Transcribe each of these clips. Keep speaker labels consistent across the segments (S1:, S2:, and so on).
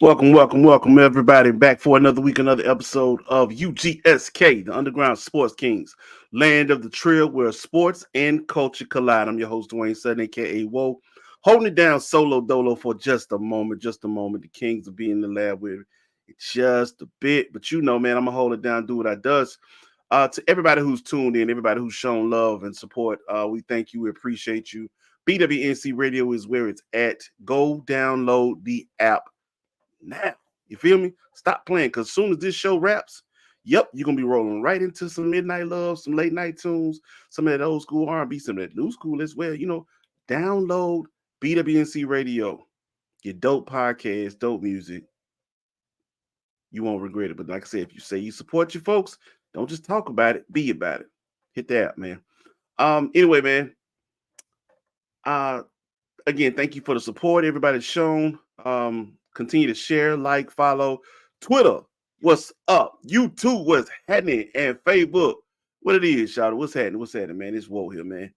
S1: Welcome, everybody, back for another week, another episode of UGSK, the Underground Sports Kings, land of the trail where sports and culture collide. I'm your host, Dwayne Sutton, aka Woe, holding it down solo dolo for just a moment. The Kings will be in the lab with just a bit, but you know, man, I'm gonna hold it down, do what I does. To everybody who's tuned in, everybody who's shown love and support, we thank you, we appreciate you. BWNC Radio is where it's at. Go download the app now. You feel me? Stop playing, because as soon as this show wraps, yep, you're gonna be rolling right into some midnight love, some late night tunes, some of that old school R&B, some of that new school as well. Download BWNC Radio, your dope podcast, dope music. You won't regret it. But like I said, if you say you support your folks, don't just talk about it, be about it. Hit that, man. Anyway, man. Again, thank you for the support everybody's shown. Continue to share, like, follow. Twitter, what's up? YouTube, what's happening? And Facebook, what it is, y'all. What's happening, man? It's Woe here, man.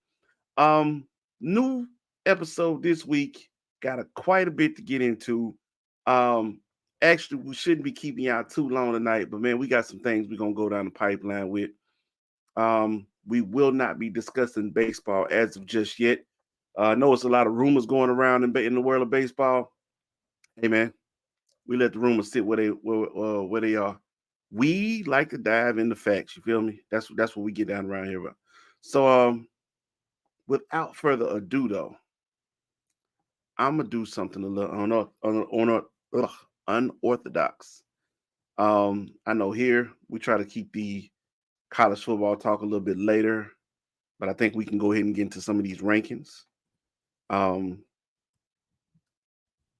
S1: New episode this week. Got quite a bit to get into. Actually, we shouldn't be keeping y'all too long tonight, but man, we got some things we're gonna go down the pipeline with. We will not be discussing baseball as of just yet. I know it's a lot of rumors going around in the world of baseball. Hey, man, we let the rumors sit where they are. We like to dive into facts. You feel me? That's what we get down around here. So, without further ado, though, I'm gonna do something a little unorthodox. I know here we try to keep the college football talk a little bit later, but I think we can go ahead and get into some of these rankings.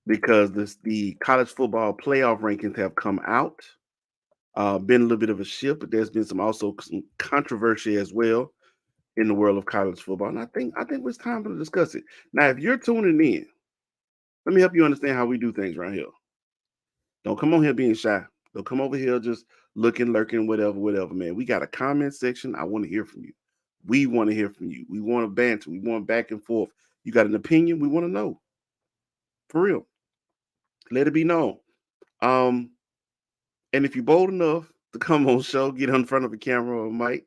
S1: Because the college football playoff rankings have come out. Been a little bit of a shift, but there's been some controversy as well in the world of college football. And I think it's time to discuss it. Now, if you're tuning in, let me help you understand how we do things right here. Don't come on here being shy. Don't come over here just looking, lurking, whatever, man. We got a comment section. I want to hear from you. We want to hear from you. We want to banter. We want back and forth. You got an opinion? We want to know. For real. Let it be known. And if you're bold enough to come on show, get in front of a camera or a mic,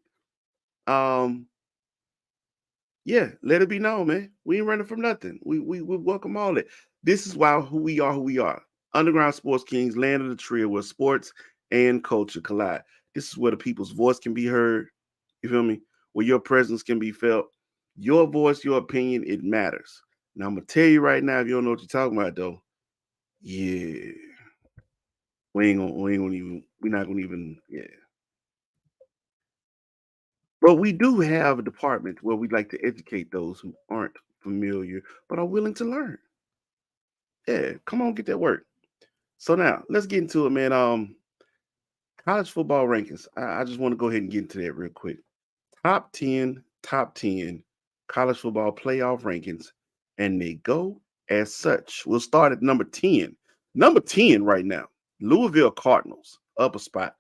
S1: yeah, let it be known, man. We ain't running from nothing. We welcome all that. This is who we are. Underground Sports Kings, land of the trio where sports and culture collide. This is where the people's voice can be heard. You feel me? Where your presence can be felt. Your voice, your opinion, it matters. Now I'm gonna tell you right now, if you don't know what you're talking about, though, yeah. We're not gonna even, yeah. But we do have a department where we'd like to educate those who aren't familiar but are willing to learn. Yeah, come on, get that work. So now let's get into it, man. College football rankings. I just want to go ahead and get into that real quick. Top 10 college football playoff rankings, and they go as such. We'll start at number 10. Number 10 right now, Louisville Cardinals, up a spot.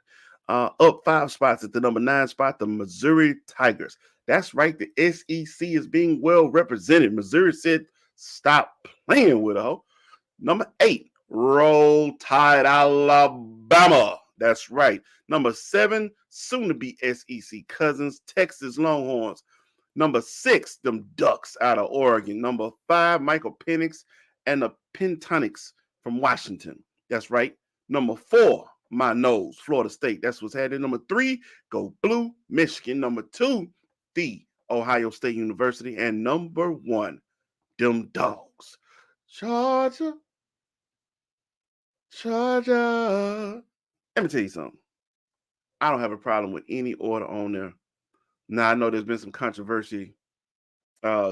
S1: Up 5 spots at the number 9 spot, the Missouri Tigers. That's right, the SEC is being well represented. Missouri said, stop playing with her. Number 8, Roll Tide, Alabama. That's right. Number 7, soon to be SEC cousins, Texas Longhorns. Number 6, them Ducks out of Oregon. Number 5, Michael Penix and the Pentatonics from Washington. That's right. Number 4, my nose, Florida State. That's what's happening. Number 3, go Blue, Michigan. Number 2, the Ohio State University. And number 1, them dogs, Georgia. Let me tell you something. I don't have a problem with any order on there. Now, I know there's been some controversy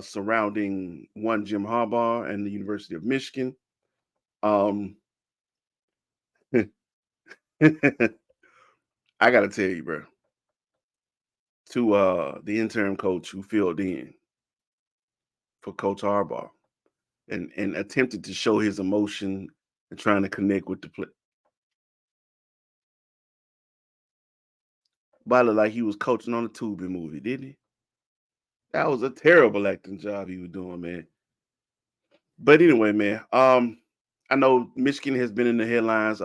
S1: surrounding one Jim Harbaugh and the University of Michigan. I got to tell you, bro, to the interim coach who filled in for Coach Harbaugh and attempted to show his emotion and trying to connect with the play. But like he was coaching on a Tubi movie, didn't he? That was a terrible acting job he was doing, man. But anyway, man, I know Michigan has been in the headlines.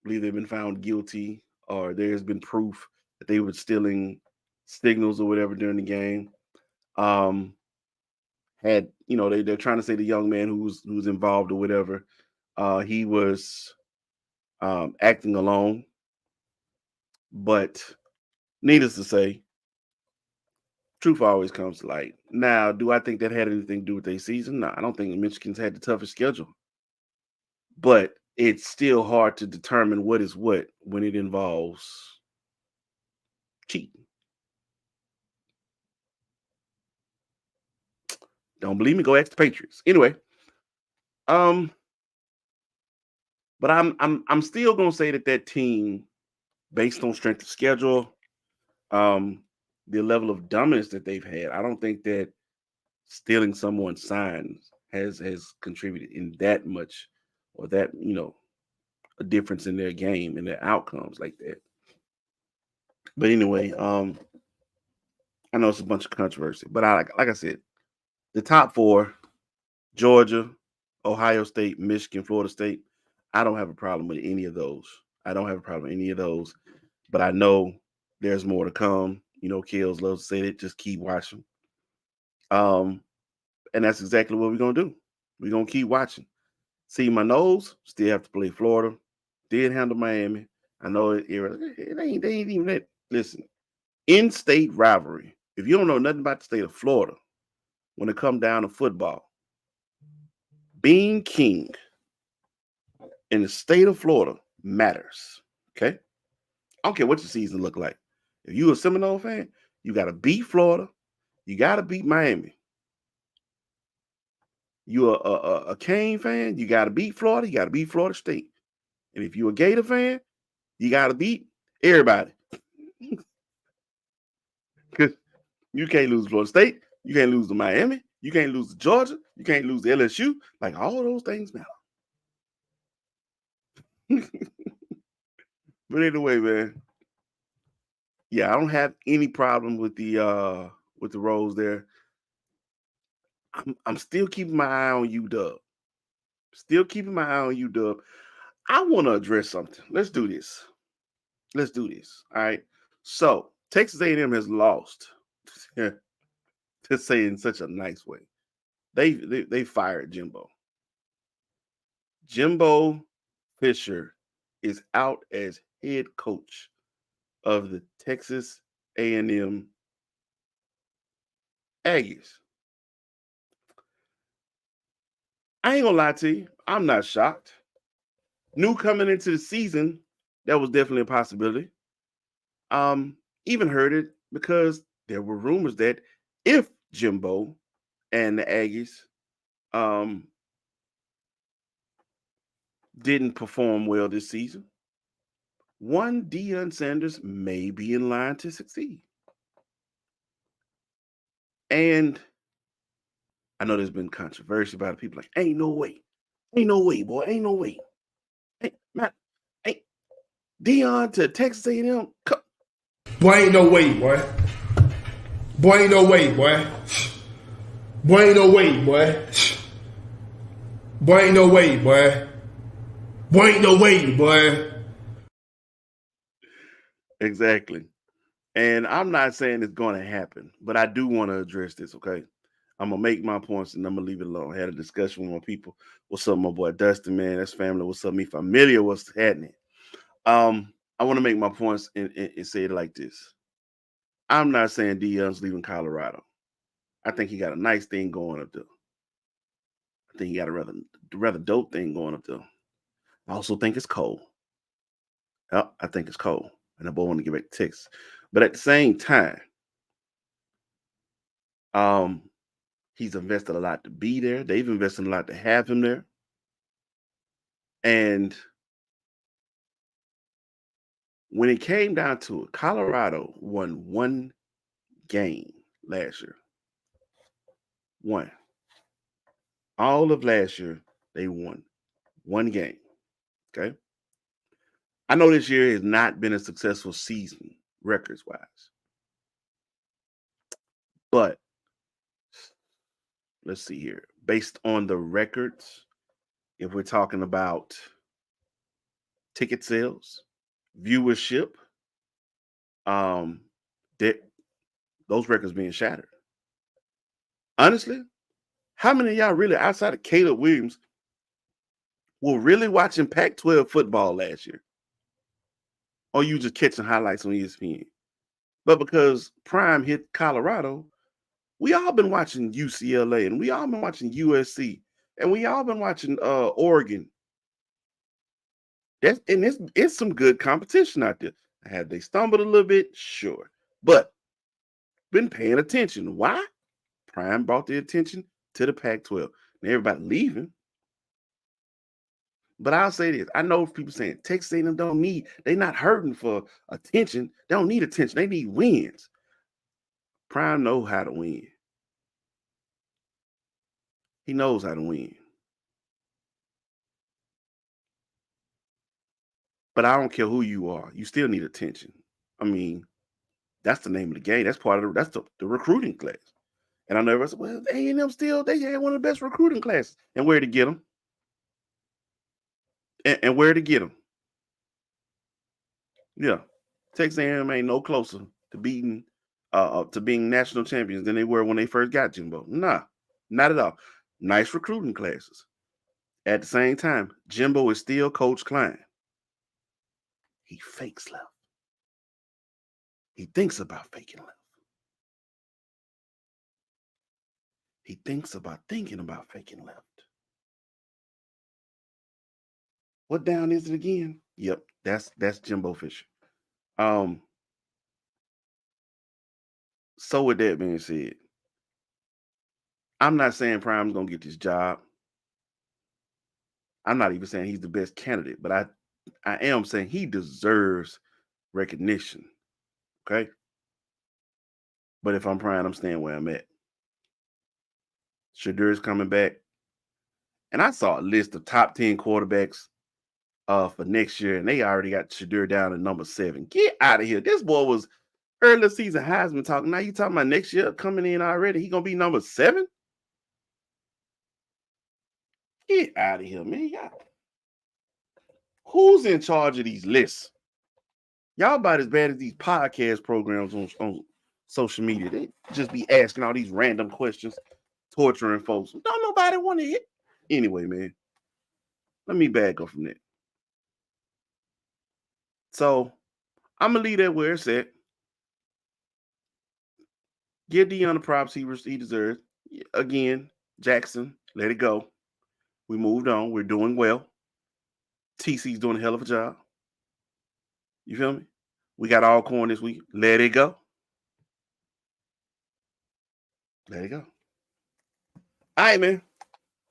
S1: Believe they've been found guilty, or there's been proof that they were stealing signals or whatever during the game. Um, had they're trying to say the young man who's involved or whatever, he was acting alone, but needless to say, truth always comes to light. Now, do I think that had anything to do with their season? No, I don't think Michigan's had the toughest schedule, but it's still hard to determine what is what when it involves cheating. Don't believe me? Go ask the Patriots. Anyway, um, but I'm still gonna say that team, based on strength of schedule, um, the level of dominance that they've had, I don't think that stealing someone's signs has contributed in that much, or that a difference in their game and their outcomes like that. But anyway, I know it's a bunch of controversy, but like I said, the top four: Georgia, Ohio State, Michigan, Florida State. I don't have a problem with any of those. I don't have a problem with any of those. But I know there's more to come. Kills loves to say that. Just keep watching. Um, and that's exactly what we're gonna do. We're gonna keep watching. See, my nose still have to play Florida. Did handle Miami. I know it ain't they ain't even that. Listen, in-state rivalry. If you don't know nothing about the state of Florida, when it comes down to football, being king in the state of Florida matters. Okay, I don't care what your season look like. If you a Seminole fan, you got to beat Florida. You got to beat Miami. You a Cane fan, you got to beat Florida. You got to beat Florida State. And if you a Gator fan, you got to beat everybody. Because you can't lose Florida State. You can't lose to Miami. You can't lose to Georgia. You can't lose to LSU. Like, all those things matter. But anyway, man. Yeah, I don't have any problem with the roles there. I'm still keeping my eye on UW. Still keeping my eye on UW. I want to address something. Let's do this. Let's do this. All right. So Texas A&M has lost. To say in such a nice way. They fired Jimbo. Jimbo Fisher is out as head coach of the Texas A&M Aggies. I ain't gonna lie to you, I'm not shocked. Knew coming into the season that was definitely a possibility. Um, Even heard it because there were rumors that if Jimbo and the Aggies um didn't perform well this season, one Deion Sanders may be in line to succeed. And I know there's been controversy about it. People like, ain't no way. Ain't no way, boy. Ain't no way. Ain't, man, ain't Deion to Texas A&M.
S2: Boy, ain't no way, boy. Boy, ain't no way, boy. Boy, ain't no way, boy. Boy, ain't no way, boy. Boy, ain't no way, boy.
S1: Exactly. And I'm not saying it's going to happen, but I do want to address this, okay? I'm going to make my points and I'm going to leave it alone. I had a discussion with my people. What's up, my boy Dustin, man? That's family. What's up, me familiar? What's happening? I want to make my points and say it like this. I'm not saying Deion's leaving Colorado. I think he got a nice thing going up there. I think he got a rather dope thing going up there. I also think it's cold. I think it's cold. And the boy want to get back to Texas. But at the same time, um, he's invested a lot to be there. They've invested a lot to have him there. And when it came down to it, Colorado won one game last year. One. All of last year, they won one game. Okay. I know this year has not been a successful season, records wise. But let's see here. Based on the records if we're talking about ticket sales, viewership, um, that those records being shattered. Honestly, how many of y'all really outside of Caleb Williams were really watching Pac-12 football last year? Or you just catching highlights on ESPN? But because Prime hit Colorado, we all been watching UCLA and we all been watching USC and we all been watching Oregon. It's some good competition out there. Have they stumbled a little bit? Sure. But been paying attention. Why? Prime brought the attention to the Pac-12. And everybody leaving. But I'll say this. I know people saying Texas A&M don't need, they not hurting for attention. They don't need attention. They need wins. Prime know how to win. He knows how to win. But I don't care who you are. You still need attention. I mean, that's the name of the game. That's part of the recruiting class. And I know everybody said, well, A&M still, they had one of the best recruiting classes. And where to get them? And where to get them? Yeah. Texas A&M ain't no closer to beating to being national champions than they were when they first got Jimbo. Nah, not at all. Nice recruiting classes. At the same time, Jimbo is still Coach Klein. He fakes left. He thinks about faking left. He thinks about thinking about faking left. What down is it again? Yep, that's Jimbo Fisher. Um, so with that being said, I'm not saying Prime's gonna get this job. I'm not even saying he's the best candidate, but I am saying he deserves recognition. Okay. But if I'm Prime, I'm staying where I'm at. Shadur's coming back. And I saw a list of top 10 quarterbacks for next year, and they already got Shadur down at number 7. Get out of here. This boy was early season Heisman talking. Now you talking about next year coming in already. He gonna be number 7? Get out of here, man. Who's in charge of these lists? Y'all about as bad as these podcast programs on social media. They just be asking all these random questions, torturing folks. Don't nobody want to hit. Anyway, man, let me back up from that. So I'm gonna leave that where it's at. Give Deion the props he deserves. Again, Jackson, let it go. We moved on. We're doing well. TC's doing a hell of a job. You feel me? We got all corn this week. Let it go. Let it go. All right, man.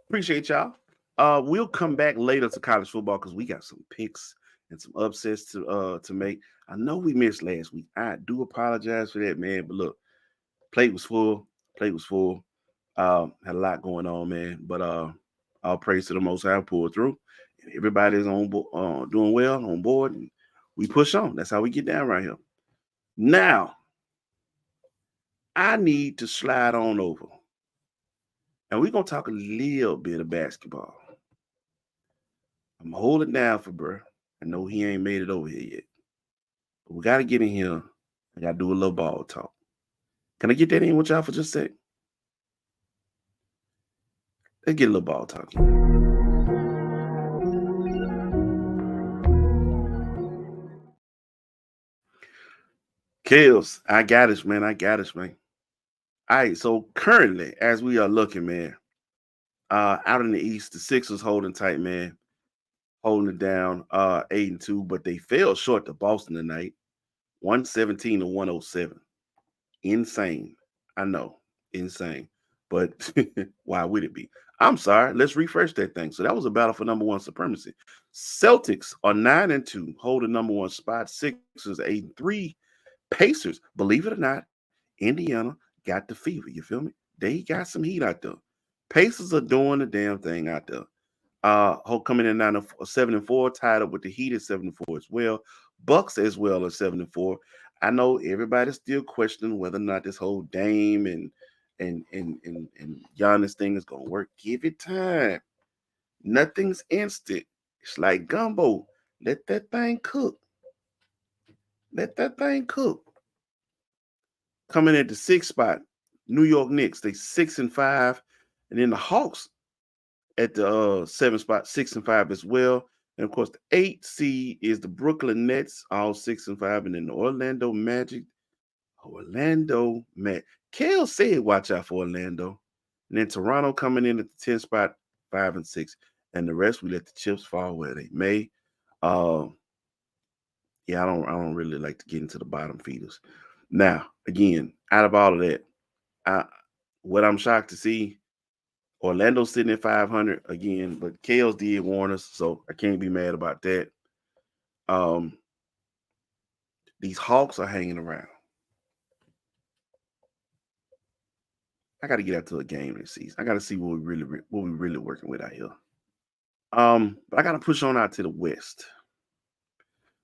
S1: Appreciate y'all. We'll come back later to college football because we got some picks and some upsets to make. I know we missed last week. I do apologize for that, man. But look, plate was full. Plate was full. Had a lot going on, man. But all praise to the Most High, pulled through. And everybody's doing well on board, and we push on. That's how we get down right here. Now, I need to slide on over, and we're gonna talk a little bit of basketball. I'm holding down for bro. I know he ain't made it over here yet, but we gotta get in here. I gotta do a little ball talk. Can I get that in with y'all for just a sec? Let's get a little ball talk. Kills, I got us, man. I got us, man. All right, so currently, as we are looking, man, out in the East, the Sixers holding tight, man, holding it down, 8-2, but they fell short to Boston tonight, 117 to 107. Insane. I know, insane. But why would it be? I'm sorry. Let's refresh that thing. So that was a battle for number one supremacy. Celtics are 9-2, holding number one spot. Sixers 8-3. Pacers, believe it or not, Indiana got the fever. You feel me? They got some heat out there. Pacers are doing the damn thing out there. Hulk coming in 7-4, tied up with the Heat at 7-4 as well. Bucks as well at 7-4. I know everybody's still questioning whether or not this whole Dame and Giannis thing is gonna work. Give it time. Nothing's instant. It's like gumbo. Let that thing cook. Let that thing cook. Coming at the sixth spot, New York Knicks. They 6-5, and then the Hawks at the seventh spot, 6-5 as well. And of course, the eight seed is the Brooklyn Nets, all 6-5, and then the Orlando Magic. Orlando Magic. Kale said, "Watch out for Orlando." And then Toronto coming in at the 10th spot, 5-6, and the rest we let the chips fall where they may. Uh, yeah, I don't really like to get into the bottom feeders. Now, again, out of all of that, I what I'm shocked to see, Orlando sitting at 500 again, but Kales did warn us, so I can't be mad about that. Um, these Hawks are hanging around. I got to get out to a game this season. I got to see what we really working with out here. But I got to push on out to the West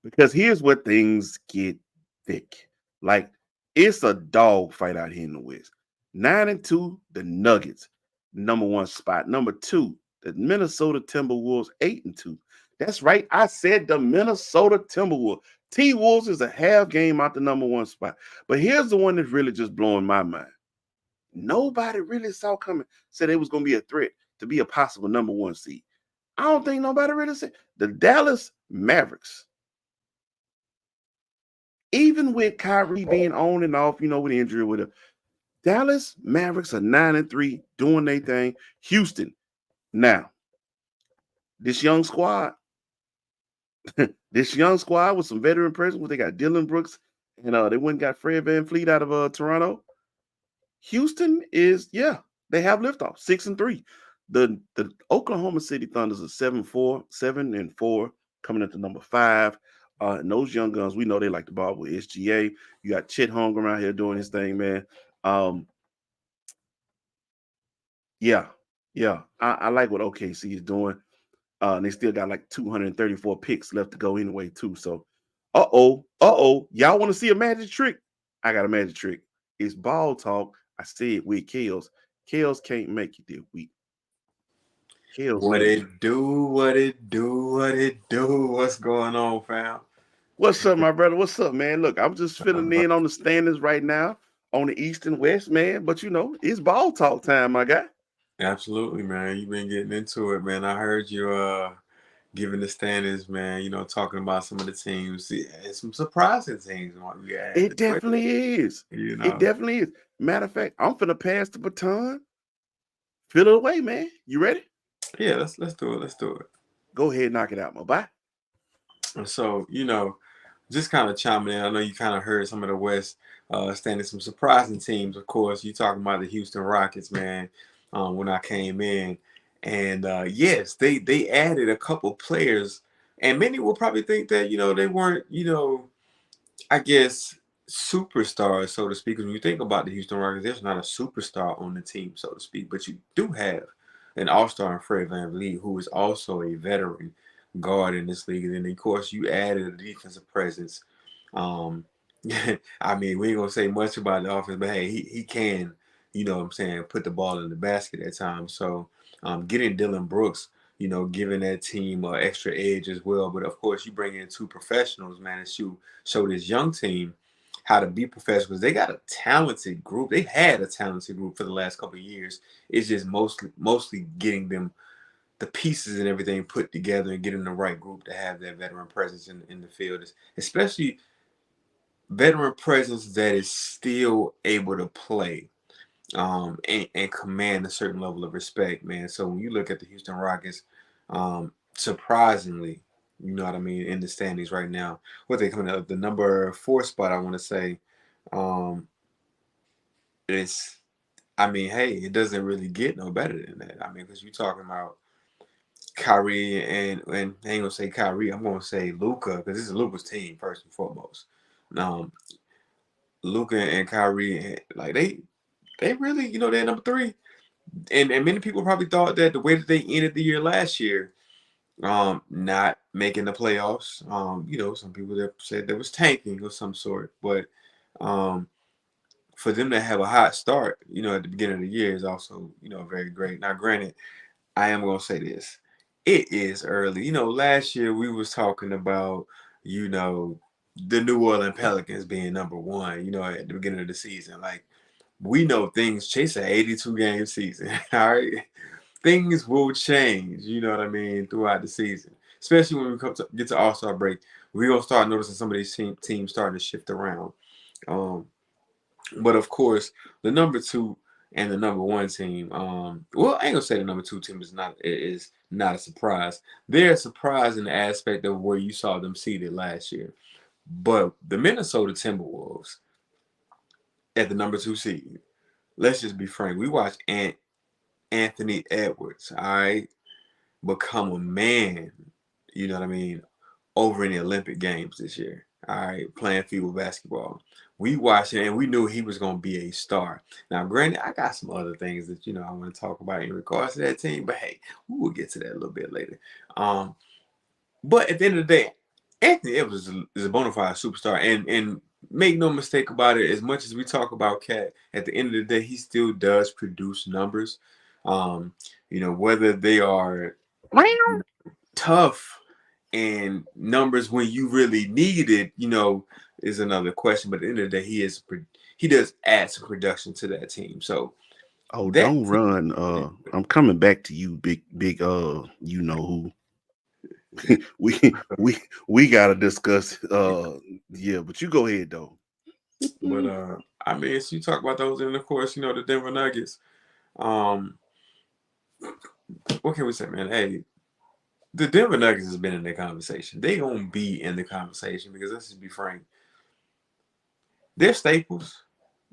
S1: because here's where things get thick. Like it's a dog fight out here in the West. 9-2, the Nuggets, number one spot. Number two, the Minnesota Timberwolves, 8-2. That's right. I said the Minnesota Timberwolves. T Wolves is a half game out the number one spot. But here's the one that's really just blowing my mind. Nobody really saw coming, said it was going to be a threat to be a possible number one seed. I don't think nobody really said the Dallas Mavericks. Even with Kyrie being on and off, with the injury with him, Dallas Mavericks are 9-3, doing their thing. Houston, now this young squad, this young squad with some veteran presence. They got Dylan Brooks, and they went and got Fred VanVleet out of Toronto. Houston is, yeah, they have liftoff 6-3. The Oklahoma City Thunders are 7-4 coming into number 5. And those young guns, we know they like the ball with SGA. You got Chet Holmgren out here doing his thing, man. Yeah, yeah, I like what OKC is doing. And they still got like 234 picks left to go anyway, too. So, y'all want to see a magic trick? I got a magic trick. It's ball talk. I said with Kales. Kales can't make it this week. Kales
S3: What
S1: lose.
S3: it do, what it do, what it do. What's going on, fam?
S1: What's up, my brother? What's up, man? Look, I'm just filling in on the standings right now on the East and West, man. But it's ball talk time, my guy.
S3: Absolutely, man. You've been getting into it, man. I heard you giving the standings, man, talking about some of the teams and some surprising teams we had
S1: It
S3: as well,
S1: definitely is.
S3: you
S1: It
S3: know.
S1: definitely is. Matter of fact, I'm finna pass the baton. Fill it away, man. You ready?
S3: Yeah, let's do it. Let's do it.
S1: Go ahead, knock it out, my boy.
S3: And so, just kind of chiming in. I know you kind of heard some of the West standing some surprising teams. Of course, you talking about the Houston Rockets, man. When I came in, and yes, they added a couple players, and many will probably think that they weren't I guess superstars, so to speak. 'Cause when you think about the Houston Rockets, there's not a superstar on the team, so to speak, but you do have an all-star in Fred VanVleet, who is also a veteran guard in this league. And then, of course, you added a defensive presence. Um, I mean, we ain't gonna say much about the offense, but hey, he can, what I'm saying, put the ball in the basket at times. So, getting Dylan Brooks, giving that team an extra edge as well. But of course, you bring in two professionals, man, and show this young team how to be professionals. They got a talented group. They had a talented group for the last couple of years. It's just mostly getting them the pieces and everything put together and getting the right group to have that veteran presence in the field, especially veteran presence that is still able to play and command a certain level of respect, man. So when you look at the Houston Rockets, surprisingly, you know what I mean, in the standings right now, what they coming up the number 4 spot, I want to say, um, it's. I mean, hey, it doesn't really get no better than that. I mean, because you're talking about Kyrie and I ain't gonna say Kyrie, I'm gonna say Luka because this is Luka's team first and foremost. Um, Luka and Kyrie, like they really, they're number 3. And many people probably thought that the way that they ended the year last year, not making the playoffs, some people that said there was tanking of some sort, but um, for them to have a hot start, at the beginning of the year is also, very great. Now, granted, I am gonna say this. It is early. Last year we was talking about, you know, the New Orleans Pelicans being number one, at the beginning of the season. Like, we know things chase an 82 game season. All right. Things will change, you know what I mean, throughout the season. Especially when we get to All-Star break. We're gonna start noticing some of these teams starting to shift around. Um, but of course, the number two and the number one team. Well, I ain't gonna say the number two team is not a surprise. They're a surprise in the aspect of where you saw them seated last year. But the Minnesota Timberwolves at the number two seed. Let's just be frank. We watched Anthony Edwards, all right, become a man. You know what I mean? Over in the Olympic Games this year. All right, playing FIBA basketball. We watched it and we knew he was going to be a star. Now, granted, I got some other things that I want to talk about in regards to that team, but hey, we will get to that a little bit later. But at the end of the day, Anthony Edwards is a bona fide superstar, and make no mistake about it. As much as we talk about Cat, at the end of the day, he still does produce numbers. Whether they are tough and numbers when you really need it, is another question. But at the end of the day, he does add some production to that team. So
S1: Oh,
S3: that
S1: don't run. I'm coming back to you, big you know who. We gotta discuss yeah, but you go ahead though.
S3: but I mean, so you talk about those, and of course, the Denver Nuggets. Um, what can we say, man? Hey, the Denver Nuggets has been in the conversation. They gonna be in the conversation because let's just be frank. They're staples.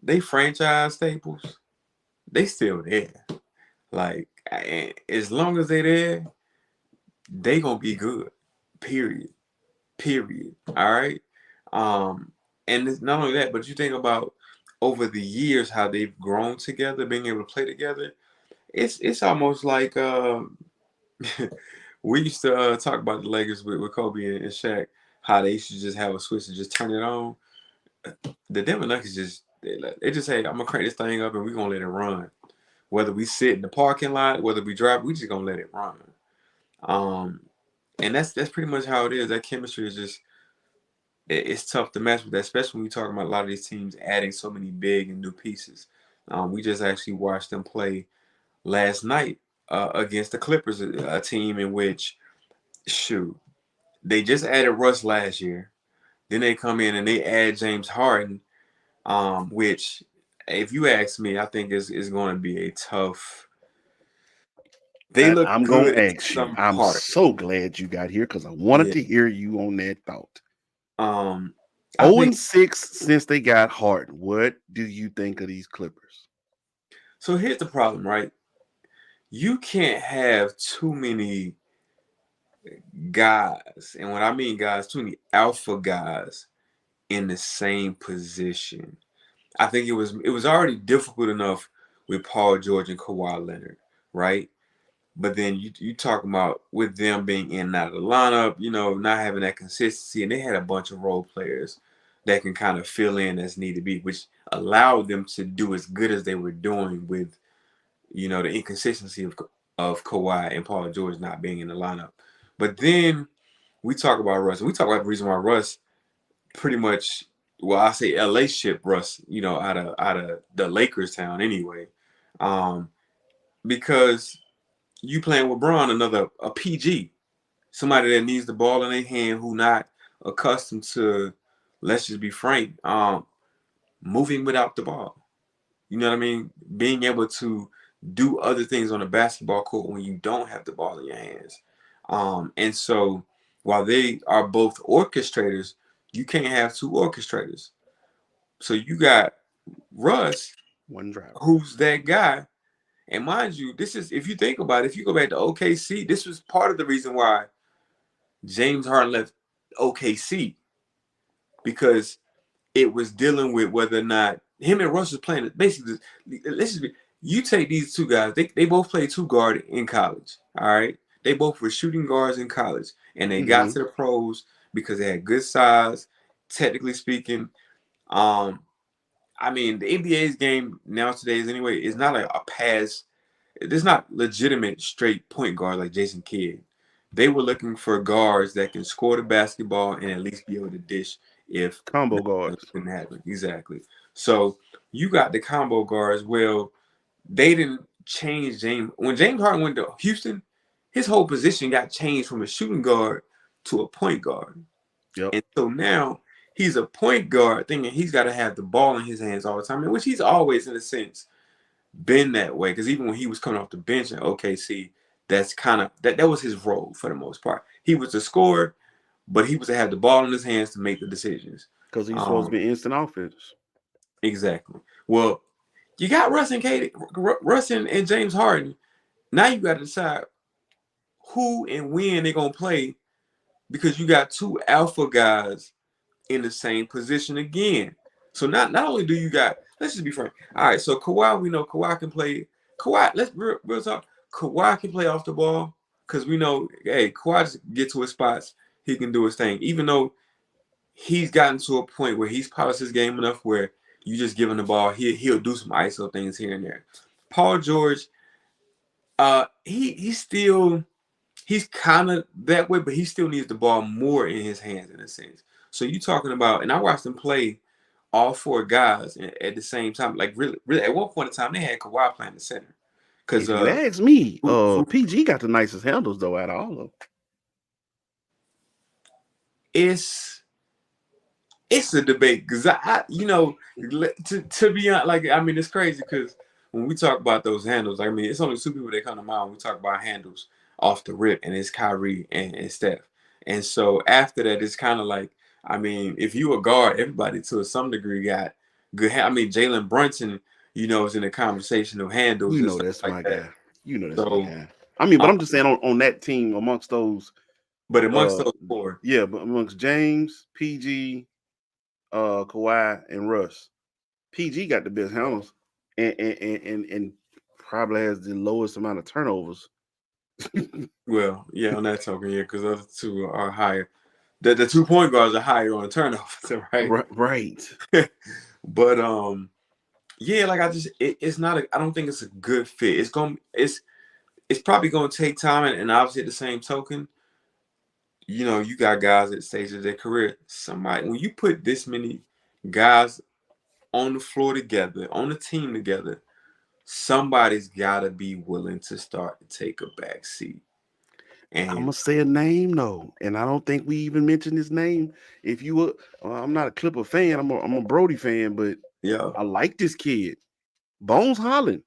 S3: They franchise staples. They still there. Like, as long as they there, they gonna be good. Period. Period. All right. And it's not only that, but you think about over the years how they've grown together, being able to play together. It's almost like we used to talk about the Lakers with Kobe and Shaq, how they used to just have a switch and just turn it on. The Denver Nuggets they just say, I'm gonna crank this thing up and we're gonna let it run. Whether we sit in the parking lot, whether we drive, we just gonna let it run. Um, and that's pretty much how it is. That chemistry is just it's tough to match with that, especially when you talking about a lot of these teams adding so many big and new pieces. We just actually watched them play last night against the Clippers, a team in which, shoot, they just added Russ last year. Then they come in and they add James Harden, which, if you ask me, I think is going to be a tough. They
S1: And
S3: look
S1: I'm gonna
S3: good until
S1: ask you.
S3: some
S1: I'm
S3: part.
S1: so glad you got here because I wanted
S3: Yeah.
S1: to hear you on that thought.
S3: Um, I
S1: 0
S3: think
S1: and 6 since they got Harden. What do you think of these Clippers?
S3: so. Here's the problem, right? You can't have too many guys, and when I mean guys, too many alpha guys in the same position. I think it was already difficult enough with Paul George and Kawhi Leonard, right? But then you talk about with them being in and out of the lineup, not having that consistency, and they had a bunch of role players that can kind of fill in as need to be, which allowed them to do as good as they were doing with, the inconsistency of Kawhi and Paul George not being in the lineup. But then we talk about Russ. We talk about the reason why Russ pretty much, well, I say LA ship Russ, out of the Lakers town anyway, because you playing with Braun, a PG, somebody that needs the ball in their hand, who not accustomed to, let's just be frank, moving without the ball. You know what I mean? Being able to do other things on the basketball court when you don't have the ball in your hands. And so while they are both orchestrators, you can't have two orchestrators. So you got Russ,
S1: One driver.
S3: who's that guy. And mind you, this is, if you think about it, if you go back to OKC, this was part of the reason why James Harden left OKC, because it was dealing with whether or not him and Russ was playing. Basically, let's just be, you take these two guys, they both played two guard in college. All right. They both were shooting guards in college, and they got
S1: Hmm.
S3: to the pros because they had good size, technically speaking. Um, I mean, the NBA's game nowadays anyway is not a pass. There's not legitimate straight point guard like Jason Kidd. They were looking for guards that can score the basketball and at least be able to dish if
S1: Combo
S3: nothing else
S1: guards.
S3: couldn't happen. Exactly. So you got the combo guards. Well, they didn't change James. When James Harden went to Houston, his whole position got changed from a shooting guard to a point guard.
S1: Yep.
S3: And so now he's a point guard thinking he's got to have the ball in his hands all the time, which he's always, in a sense, been that way. Because even when he was coming off the bench in OKC, that's kind of that was his role for the most part. He was the scorer, but he was to have the ball in his hands to make the decisions.
S1: Because he's supposed to be instant offense.
S3: Exactly. Well, you got Russ and James Harden. Now you got to decide who and when they're gonna play because you got two alpha guys in the same position again. So not only do you got, let's just be frank. All right, so Kawhi, we know Kawhi can play. Kawhi, let's real talk. Kawhi can play off the ball because we know, hey, Kawhi just get to his spots. He can do his thing. Even though he's gotten to a point where he's polished his game enough where you just give him the ball, he'll do some ISO things here and there. Paul George, he's kind of that way, but he still needs the ball more in his hands in a sense. So you talking about, and I watched them play all four guys at the same time. Like really, at one point in time, they had Kawhi playing the center. Because
S1: If you ask me,
S3: who-
S1: PG got the nicest handles though out of all of them.
S3: it's a debate because to be honest, like I mean, it's crazy because when we talk about those handles, I mean, it's only two people that come to mind when we talk about handles off the rip, and it's Kyrie and Steph. And so after that, it's kind of like, I mean, if you a guard, everybody to some degree got good. I mean, Jalen Brunson, is in the conversation of handles
S1: You
S3: and
S1: know
S3: stuff
S1: that's
S3: like
S1: my
S3: that.
S1: guy. You know that's
S3: So,
S1: my guy. I mean, but
S3: uh,
S1: I'm just saying on that team amongst those,
S3: but amongst those four,
S1: yeah, but amongst James, PG, Kawhi, and Russ, PG got the best handles and probably has the lowest amount of turnovers.
S3: well, yeah, on that token, yeah, because the other two are higher. The 2 point guards are higher on the turnovers, right?
S1: Right.
S3: But yeah, like it's not I don't think it's a good fit. It's probably gonna take time, and obviously at the same token, you got guys at stages of their career. Somebody, when you put this many guys on the floor together, on the team together, somebody's gotta be willing to start to take a back seat.
S1: I'm
S3: And
S1: gonna say a name though, and I don't think we even mentioned his name. If you were, I'm not a Clipper fan. I'm a Brody fan, but
S3: yeah,
S1: I like this kid, Bones Holland.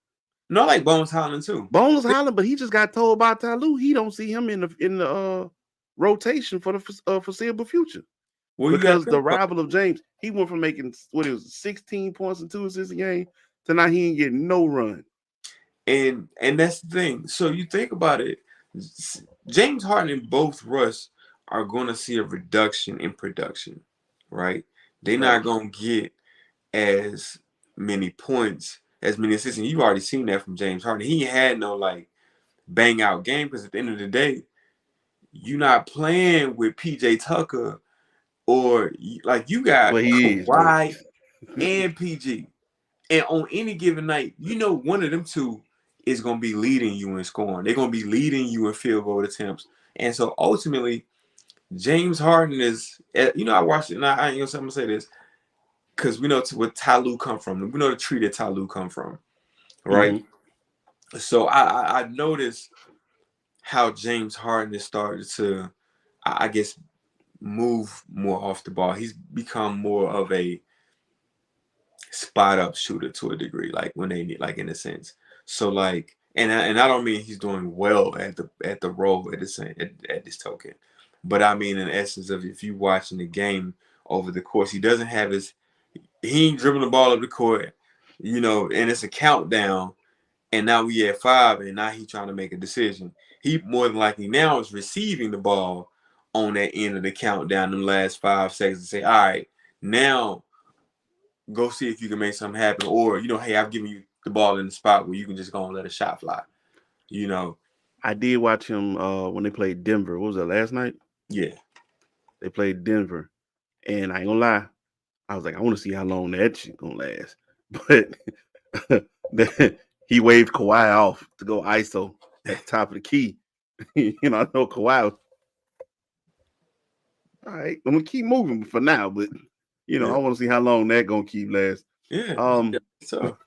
S3: no, I like Bones Holland too.
S1: Bones Holland, but he just got told by Tyloo he don't see him in the rotation for the foreseeable future
S3: Well, you got to
S1: because the
S3: think about
S1: rival of James, he went from making what it was 16 points and 2 assists a game to now he ain't getting no run.
S3: and that's the thing. So you think about it, James Harden and both Russ are going to see a reduction in production, right? They're
S1: Right.
S3: not going to get as many points, as many assists. And you've already seen that from James Harden. He had no like bang out game because at the end of the day, you're not playing with PJ Tucker or like you got
S1: But he is though.
S3: Kawhi and PG. And on any given night, one of them two is going to be leading you in scoring. They're going to be leading you in field goal attempts. And so ultimately, James Harden is, I watched it, and I ain't going to say this, because we know where Tyloo come from. We know the tree that Tyloo come from, right?
S1: Mm-hmm.
S3: So I noticed how James Harden has started to, I guess, move more off the ball. He's become more of a spot up shooter to a degree, like when they need, like in a sense. So like, and I don't mean he's doing well at the role at this token, but I mean in essence of if you watching the game over the course, he ain't dribbling the ball up the court, and it's a countdown, and now we at 5, and now he's trying to make a decision. He more than likely now is receiving the ball on that end of the countdown in the last 5 seconds and say, all right, now go see if you can make something happen. Or, hey, I've given you the ball in the spot where you can just go and let a shot fly.
S1: I did watch him when they played Denver. What was that, last night?
S3: Yeah.
S1: They played Denver. And I ain't gonna lie, I was like, I want to see how long that shit gonna last. But he waved Kawhi off to go ISO at the top of the key. I know Kawhi. All right, I'm gonna keep moving for now, but
S3: Yeah,
S1: I want to see how long that gonna keep last.
S3: yeah.
S1: Um,
S3: So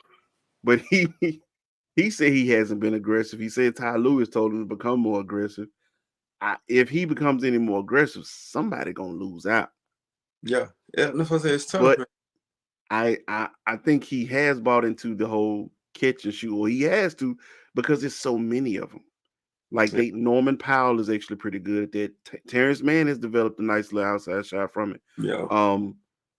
S1: but he said he hasn't been aggressive. He said Ty Lewis told him to become more aggressive. If he becomes any more aggressive, somebody gonna lose out.
S3: yeah, yeah. That's what I say. It's tough,
S1: But
S3: man.
S1: I think he has bought into the whole catch and shoot, or he has to because there's so many of them. Like
S3: Yeah,
S1: Norman Powell is actually pretty good at that. Terrence Mann has developed a nice little outside shot from it.
S3: yeah.
S1: Um,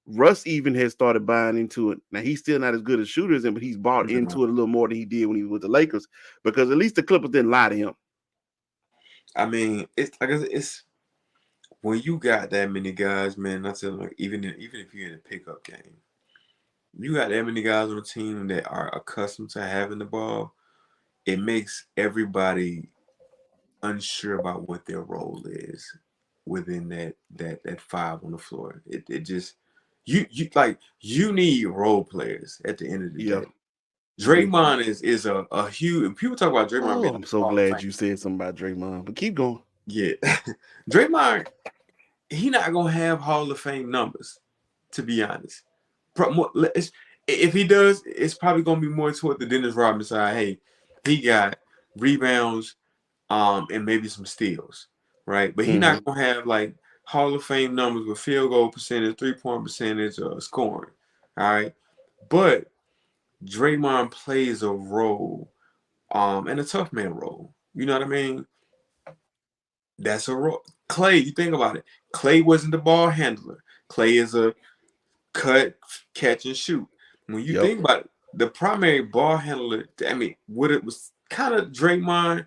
S1: Russ even has started buying into it. Now he's still not as good as shooters, but he's bought
S3: Mhm.
S1: into it a little more than he did when he was with the Lakers because at least the Clippers didn't lie to him.
S3: I mean, it's like it's when you got that many guys, man. I tell like even if you're in a pickup game, you got that many guys on the team that are accustomed to having the ball. It makes everybody unsure about what their role is within that five on the floor. It just you need role players at the end of the
S1: Yeah,
S3: day.
S1: you do.
S3: Draymond is a huge. People talk about Draymond
S1: Oh,
S3: being
S1: I'm
S3: like
S1: so
S3: a Hall of
S1: glad
S3: Fame.
S1: you said something about Draymond. But keep going.
S3: Yeah, Draymond, he not gonna have Hall of Fame numbers, to be honest. If he does, it's probably gonna be more toward the Dennis Rodman side. Hey, he got rebounds, and maybe some steals, right? But he
S1: Mm-hmm.
S3: not gonna have like Hall of Fame numbers with field goal percentage, 3-point percentage, scoring. All right, but Draymond plays a role, and a tough man role. You know what I mean? That's a role. Clay, you think about it. Clay wasn't the ball handler. Clay is a cut, catch, and shoot. When you
S1: Yep.
S3: think about it, the primary ball handler, I mean, what it was kind of Draymond,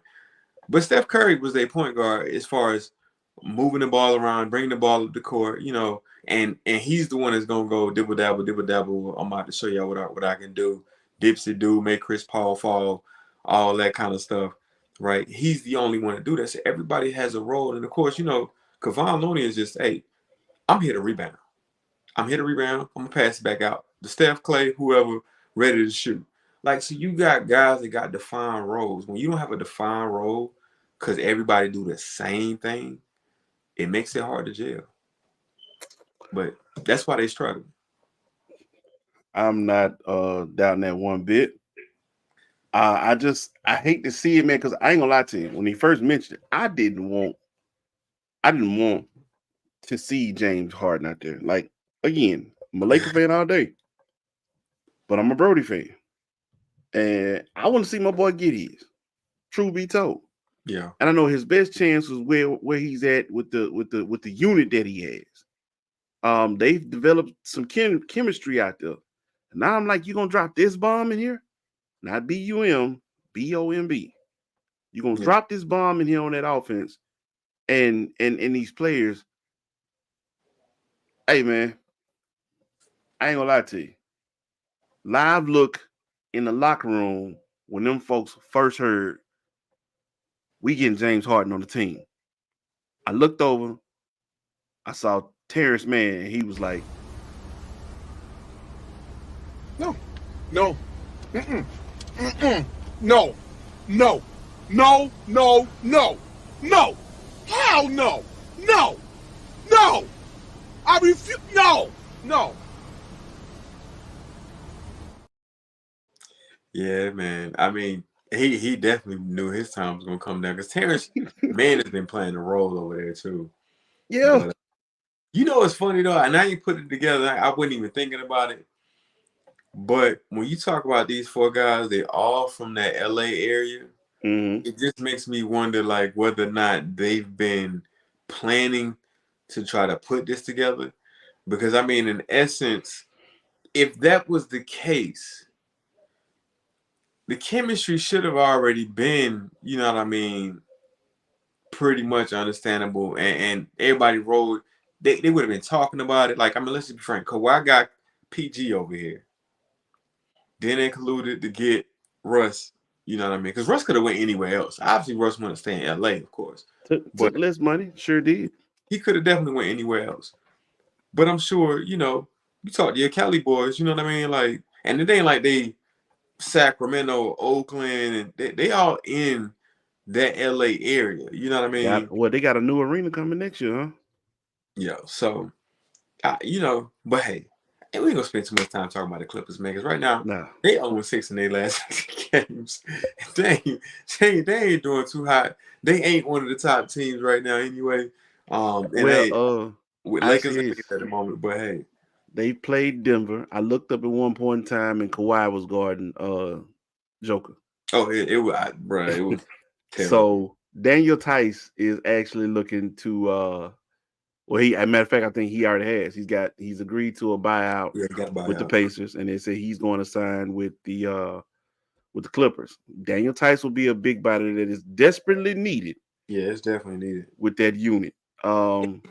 S3: but Steph Curry was their point guard as far as moving the ball around, bringing the ball up the court, and he's the one that's gonna go dibble dabble, dibble dabble. I'm about to show y'all what I can do. Dipsy do, make Chris Paul fall, all that kind of stuff, right? He's the only one to do that. So everybody has a role, and of course, Kevon Looney is just, hey, I'm here to rebound. I'm here to rebound. I'm gonna pass it back out. The Steph, Clay, whoever, ready to shoot. Like, so you got guys that got defined roles. When you don't have a defined role, because everybody do the same thing, it makes it hard to jail. But that's why they struggle.
S1: I'm not doubting that one bit. I hate to see it, man, because I ain't gonna lie to you. When he first mentioned it, I didn't want to see James Harden out there. Like again, I'm a Laker fan all day, but I'm a Brody fan, and I want to see my boy get his. True be told,
S3: Yeah,
S1: and I know his best chance was where he's at with the unit that he has. They've developed some chemistry out there. And now I'm like, you gonna drop this bomb in here? Not BUM, BOMB. You're gonna
S3: yeah,
S1: drop this bomb in here on that offense and these players. Hey man, I ain't gonna lie to you. Live look in the locker room when them folks first heard we getting James Harden on the team. I looked over, I saw Terrence Mann, and he was like,
S2: No, no, mm-mm, mm-mm, no, no, no, no, no, no, hell no, no, no, I refuse, no, no.
S3: yeah, man. I mean, he definitely knew his time was gonna come down because Terrence Mann has been playing a role over there too.
S1: yeah.
S3: But it's funny though, and I ain't put it together. I wasn't even thinking about it. But when you talk about these four guys, they all from that LA area.
S1: Mm-hmm.
S3: It just makes me wonder, like, whether or not they've been planning to try to put this together. Because I mean, in essence, if that was the case, the chemistry should have already been, you know what I mean, pretty much understandable, and everybody rolled. They would have been talking about it. Like, I mean, let's just be frank. Kawhi got PG over here. Then they colluded to get Russ. You know what I mean? Because Russ could have went anywhere else. Obviously, Russ wanted to stay in LA, of course, but
S1: Took less money, sure did.
S3: he could have definitely went anywhere else. But I'm sure, you talk to your Cali boys. You know what I mean? Like, and it ain't like they Sacramento, Oakland, and they all in that LA area. You know what I mean?
S1: They got a new arena coming next year, huh?
S3: Yeah. So, but hey, and we ain't gonna spend too much time talking about the Clippers, man. Because right now
S1: Nah.
S3: they 0-6 in their last 6 games. They ain't doing too hot. They ain't one of the top teams right now, anyway. And
S1: Well,
S3: hey, with
S1: I
S3: Lakers
S1: said
S3: at the moment, but hey,
S1: they played Denver. I looked up at one point in time, and Kawhi was guarding Joker.
S3: oh, it was terrible.
S1: So Daniel Tice is actually looking to well, as a matter of fact, I think he already has. He's agreed to a buyout
S3: Yeah, got a
S1: with the
S3: buyout.
S1: Pacers, and they say he's going to sign with the Clippers. Daniel Tice will be a big body that is desperately needed
S3: Yeah, it's definitely needed.
S1: with that unit.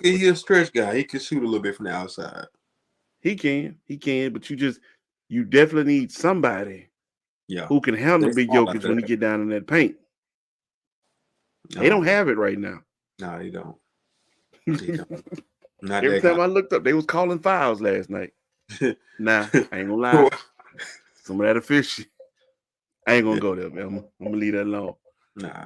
S3: He's a stretch guy. He can shoot a little bit from the outside.
S1: He can, but you definitely need somebody
S3: Yeah,
S1: who can handle
S3: they
S1: Big
S3: small after
S1: Jokic when he
S3: that.
S1: get down in that paint. They don't have it right now.
S3: No, they don't. They don't. Not
S1: Every
S3: that
S1: time
S3: kind.
S1: I looked up, they was calling fouls last night. Nah, I ain't gonna lie. Some of that official. I ain't gonna
S3: Yeah,
S1: go there, man. I'm gonna leave that alone.
S3: nah.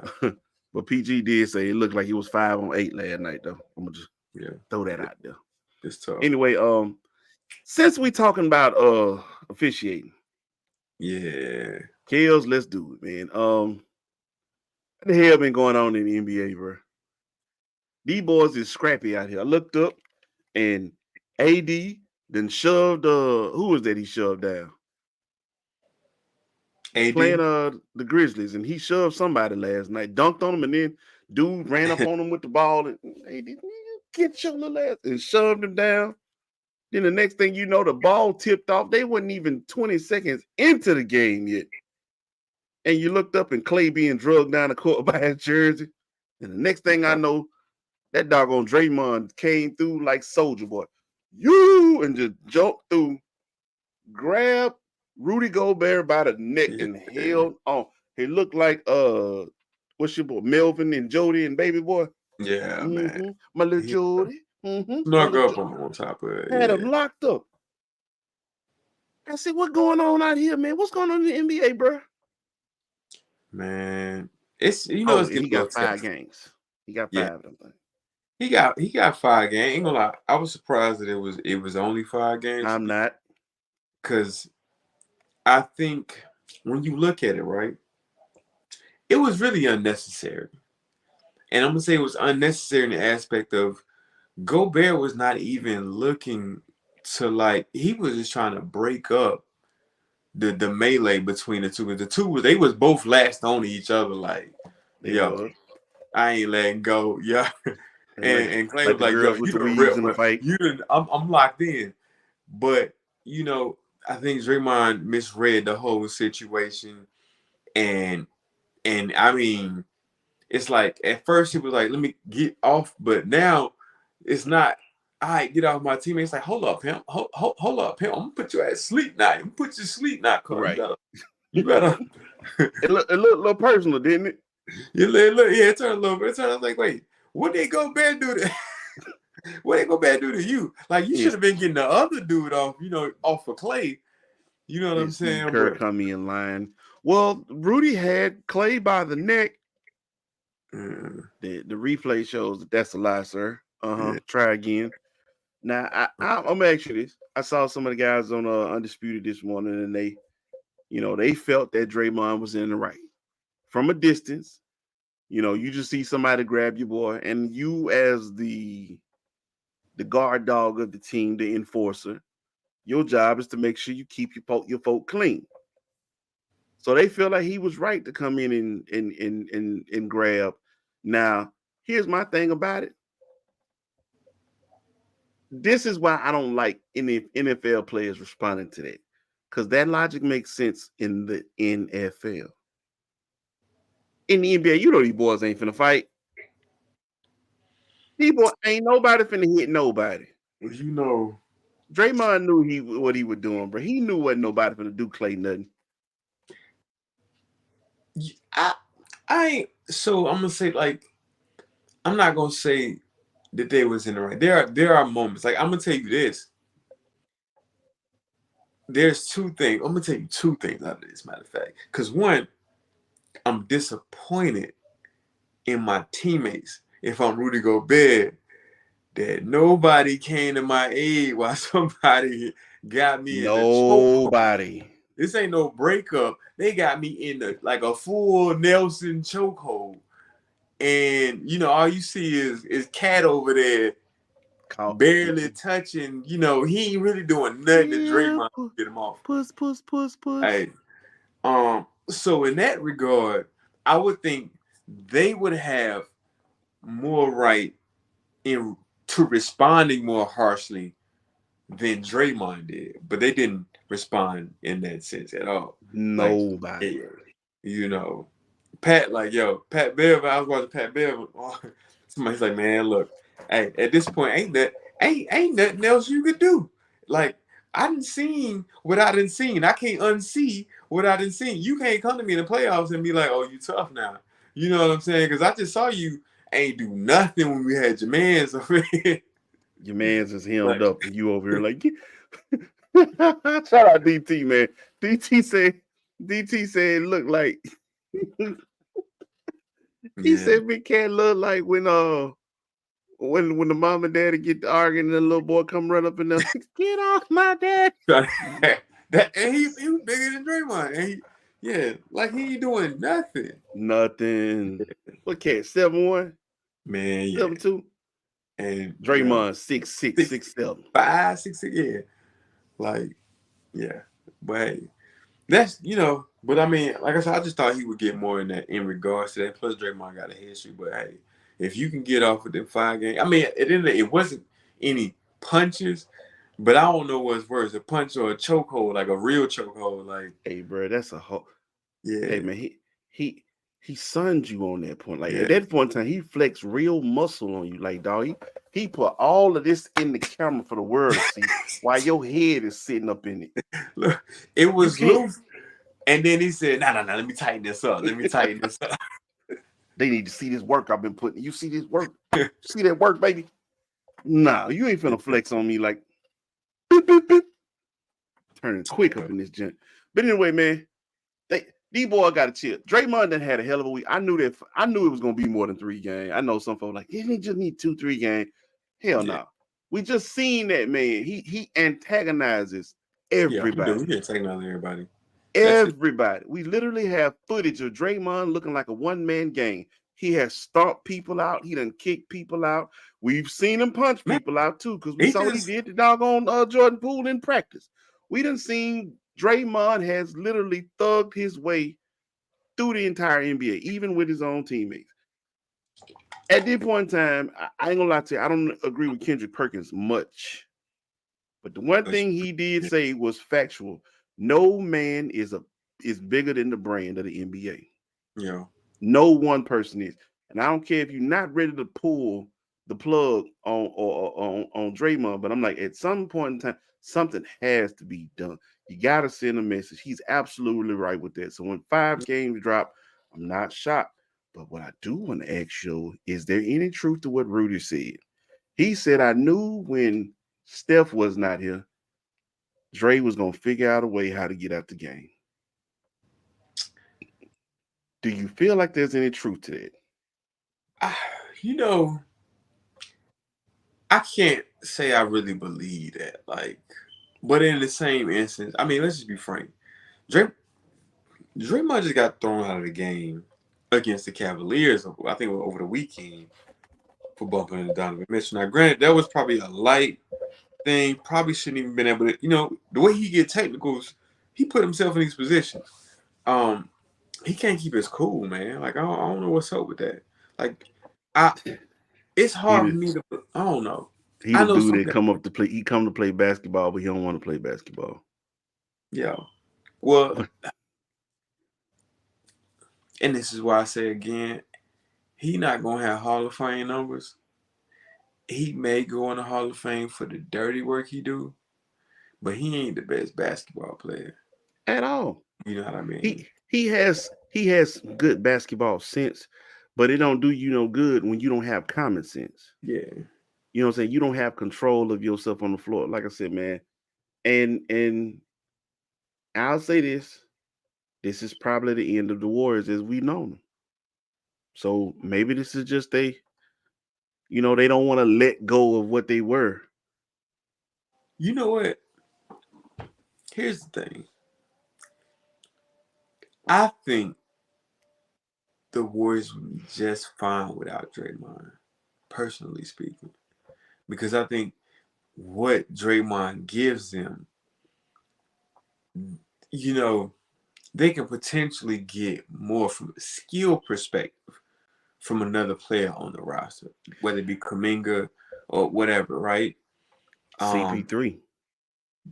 S1: But PG did say it looked like he was 5 on 8 last night, though. I'm gonna just
S3: Yeah,
S1: throw that out there.
S3: it's tough.
S1: Anyway, since we talking about officiating,
S3: Yeah.
S1: Kels, let's do it, man. What the hell been going on in the NBA, bro? These boys is scrappy out here. I looked up and AD then shoved who was that he shoved down? Playing
S3: AD.
S1: the Grizzlies, and he shoved somebody last night, dunked on him, and then dude ran up on him with the ball and AD, get your little ass and shoved him down. Then the next thing you know, the ball tipped off. They wasn't even 20 seconds into the game yet. And you looked up and Clay being drugged down the court by his jersey. And the next thing I know, that doggone Draymond came through like Soldier Boy. You and just jumped through, grabbed Rudy Gobert by the neck
S3: Yeah.
S1: and held on. He looked like what's your boy, Melvin and Jody and Baby Boy.
S3: Yeah, man.
S1: My little
S3: He
S1: Jody. My
S3: snuck
S1: little
S3: up
S1: Jody.
S3: on top of it.
S1: Had him
S3: Yeah.
S1: locked up. I said, "What's going on out here, man? What's going on in the NBA, bro?"
S3: Man.
S1: Oh,
S3: It's
S1: and he
S3: getting a
S1: got
S3: little
S1: 5
S3: testy.
S1: games. He got
S3: Yeah.
S1: 5 of them things.
S3: He got 5 games. Ain't gonna lie. I was surprised that it was only 5 games
S1: I'm not.
S3: because I think when you look at it, right, it was really unnecessary. And I'm gonna say it was unnecessary in the aspect of Gobert was not even looking to, like, he was just trying to break up the melee between the two. Because the two they was both latched on to each other like,
S1: They
S3: yo,
S1: was.
S3: I ain't letting go. Yeah.
S1: And
S3: And Clay
S1: like
S3: was
S1: the
S3: like, yo,
S1: girls with
S3: you
S1: the
S3: done
S1: weaves
S3: rip,
S1: in the
S3: but
S1: fight.
S3: I'm locked in. But I think Draymond misread the whole situation, and I mean, it's like at first he was like, "Let me get off," but now it's not. All right, get off my teammate. It's like, hold up, him. Hold up, him. I'm gonna put you at sleep now. I'm gonna put you to sleep now, cuz
S1: Right.
S3: you better.
S1: It looked a little personal, didn't it?
S3: Yeah, it turned a little bit. It turned. I was like, wait, what they go bad do to? What they go bad do to you? Like, you should
S1: Yes.
S3: have been getting the other dude off, off for Clay. You know what I'm
S1: And Steve
S3: saying?
S1: Kerr
S3: But
S1: coming in line. Well, Rudy had Clay by the neck.
S3: mm,
S1: The replay shows that's a lie, sir.
S3: yeah,
S1: Try again. Now I'm gonna ask you this. I saw some of the guys on Undisputed this morning, and they felt that Draymond was in the right from a distance. You just see somebody grab your boy, and you as the guard dog of the team, the enforcer, your job is to make sure you keep your folk clean. So they feel like he was right to come in and grab. Now, here's my thing about it. This is why I don't like any NFL players responding to that. Because that logic makes sense in the NFL. In the NBA, these boys ain't finna fight. These boys ain't nobody finna hit nobody.
S3: you know,
S1: Draymond knew what he was doing, bro. He knew wasn't nobody finna do Clay nothing.
S3: I I ain't. So I'm gonna say, like, I'm not gonna say that they was in the right. There are moments. Like, I'm gonna tell you this. There's two things. I'm gonna tell you two things out of this, matter of fact. Because one, I'm disappointed in my teammates if I'm Rudy Gobert that nobody came to my aid while somebody got me in the chokehold.
S1: Nobody.
S3: This ain't no breakup. They got me in the like a full Nelson chokehold. And all you see is Cat over there
S1: Caught.
S3: barely touching. He ain't really doing nothing to
S1: Yeah,
S3: Draymond to get him off.
S1: push, push, push, push.
S3: Hey, so in that regard, I would think they would have more right in to responding more harshly than Draymond did, but they didn't respond in that sense at all. Like,
S1: Nobody.
S3: yeah, you know, Pat Bev. I was watching Pat Bev. Somebody's like, man, look, hey, at this point, ain't nothing else you could do. Like, I didn't seen what I didn't seen. I can't unsee what I didn't seen. You can't come to me in the playoffs and be like, oh, you tough now. You know what I'm saying? Because I just saw you ain't do nothing when we had your man's over here.
S1: Your man's is hemmed
S3: Like,
S1: up, and you over here like. Shout out DT, man. DT said. DT said, "Look like." He
S3: yeah.
S1: said, "Big Cat look like when the mom and daddy get to arguing, and the little boy come run up and there, get off my dad."
S3: And he was bigger than Draymond. And like he ain't doing nothing.
S1: Nothing. What Cat 7'1",
S3: Man, yeah.
S1: 7'2"?
S3: And
S1: Draymond 6'6",
S3: six
S1: 6'7".
S3: 5, 6, yeah. Like, yeah. But hey, that's but I mean, like I said, I just thought he would get more in that in regards to that. Plus Draymond got a history. But hey, if you can get off with them 5 games, I mean, at the end of the day, it wasn't any punches, but I don't know what's worse, a punch or a chokehold, like a real chokehold. Like,
S1: Hey, bro, that's a whole. Hey,
S3: yeah,
S1: man, he he sunned you on that point. Like at
S3: yeah.
S1: that point in time, he flexed real muscle on you. Like, dog, he put all of this in the camera for the world to see while your head is sitting up in it.
S3: Look, it
S1: You
S3: was
S1: can't.
S3: loose. And then he said, no, let me tighten this up. Let me tighten this up.
S1: They need to see this work I've been putting. You see this work? See that work, baby? Nah, you ain't finna flex on me like boop, boop, boop. Turning quick up in this gent. But anyway, man, D boy got to chill. Draymond done had a hell of a week. I knew that. I knew it was gonna be more than 3 games. I know some folks like, didn't he just need 2, 3 games? Hell no.
S3: Yeah.
S1: Nah. We just seen that man. He antagonizes
S3: Yeah, he do.
S1: everybody.
S3: He didn't take none of everybody. That's it.
S1: Everybody. We literally have footage of Draymond looking like a one-man gang. He has stomped people out. He done kicked people out. We've seen him punch
S3: Man,
S1: people out too, because we
S3: he
S1: saw what he
S3: just
S1: did to doggone Jordan Poole in practice. We done seen Draymond has literally thugged his way through the entire NBA, even with his own teammates. At this point in time, I ain't gonna lie to you, I don't agree with Kendrick Perkins much. But the one thing he did say was factual. No man is bigger than the brand of the NBA. No one person is. And I don't care if you're not ready to pull the plug on Draymond, but I'm like, at some point in time, something has to be done. You gotta send a message. He's absolutely right with that. So when 5 games drop, I'm not shocked. But what I do want to ask you, is there any truth to what Rudy said? He said, I knew when Steph was not here, Dre was gonna figure out a way how to get out the game. Do you feel like there's any truth to that?
S3: you know, I can't say I really believe that. Like, but in the same instance, I mean, let's just be frank. Draymond just got thrown out of the game against the Cavaliers. I think over the weekend for bumping into Donovan Mitchell. Now, granted, that was probably a light thing. Probably shouldn't even been able to. The way he get technicals, he put himself in these positions. He can't keep his cool, man. Like I don't know what's up with that. Like it's
S1: He
S3: hard for
S1: the
S3: me to. I don't know.
S1: he
S3: I
S1: the
S3: know
S1: dude that
S3: something.
S1: come up to play. He come to play basketball, but he don't want to play basketball.
S3: Yeah. Well, and this is why I say again, he not gonna have Hall of Fame numbers. He may go in the Hall of Fame for the dirty work he do, but he ain't the best basketball player.
S1: At all.
S3: You know what I mean?
S1: He has good basketball sense, but it don't do you no good when you don't have common sense.
S3: Yeah.
S1: You know what I'm saying? You don't have control of yourself on the floor. Like I said, man, and I'll say this. This is probably the end of the Warriors as we know them. So maybe this is just they don't want to let go of what they were.
S3: You know what? Here's the thing. I think the Warriors would be just fine without Draymond, personally speaking. Because I think what Draymond gives them, you know, they can potentially get more from a skill perspective from another player on the roster, whether it be Kuminga or whatever, right? Um,
S1: CP3,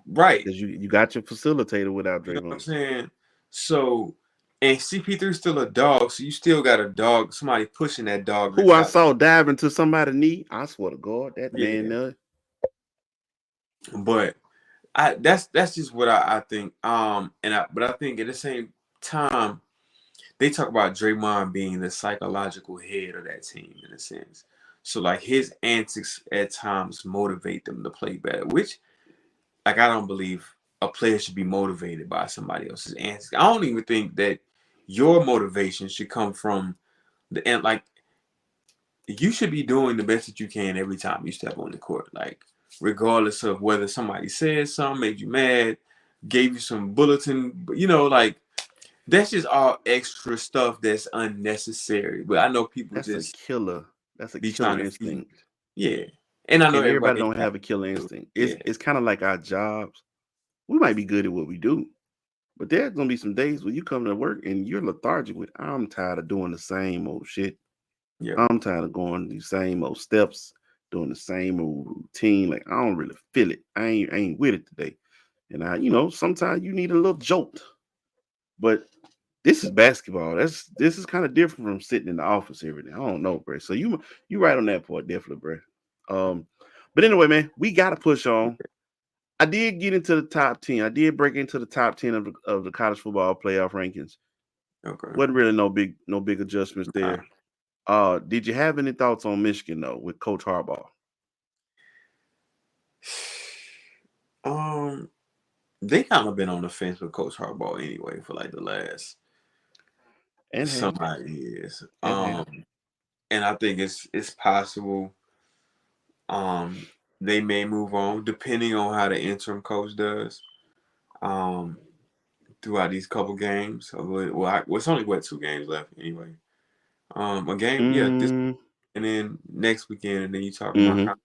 S3: right.
S1: because you got your facilitator without
S3: You know what I'm
S1: Draymond.
S3: saying? So, and CP3 is still a dog, so you still got a dog, somebody pushing that dog
S1: Who I
S3: mentality.
S1: saw dive into somebody's knee, I swear to God, that man
S3: Yeah.
S1: there.
S3: But that's just what I think. But I think at the same time, they talk about Draymond being the psychological head of that team in a sense. So like his antics at times motivate them to play better, which like I don't believe a player should be motivated by somebody else's antics. I don't even think that your motivation should come from the end. Like you should be doing the best that you can every time you step on the court. Like regardless of whether somebody said something, made you mad, gave you some bulletin, like that's just all extra stuff that's unnecessary. But I know people
S1: That's a
S3: just
S1: killer. That's a
S3: be
S1: killer
S3: trying to feed.
S1: instinct.
S3: Yeah. And I know
S1: And everybody
S3: everybody
S1: don't
S3: ain't
S1: have a killer instinct.
S3: yeah.
S1: It's kind of like our jobs. We might be good at what we do, but there's gonna be some days when you come to work and you're lethargic with, I'm tired of doing the same old shit.
S3: Yeah.
S1: I'm tired of going these same old steps, doing the same old routine. Like I don't really feel it. I ain't with it today. And sometimes you need a little jolt. But this is basketball. This is kind of different from sitting in the office every day. I don't know, bro. So you right on that part, definitely, bro. But anyway, man, we gotta push on. I did get into the top 10. I did break into the top 10 of the college football playoff rankings.
S3: Okay.
S1: Wasn't really no big adjustments
S3: Nah.
S1: there. Did you have any thoughts on Michigan though with Coach Harbaugh?
S3: Um, they kind of been on the fence with Coach Harbaugh anyway for like the last
S1: And
S3: some
S1: have
S3: odd years.
S1: and have.
S3: And I think it's possible they may move on depending on how the interim coach does um throughout these couple games. It's only 2 games left anyway. A game, yeah, this
S1: Mm,
S3: and then next weekend, and then you talking about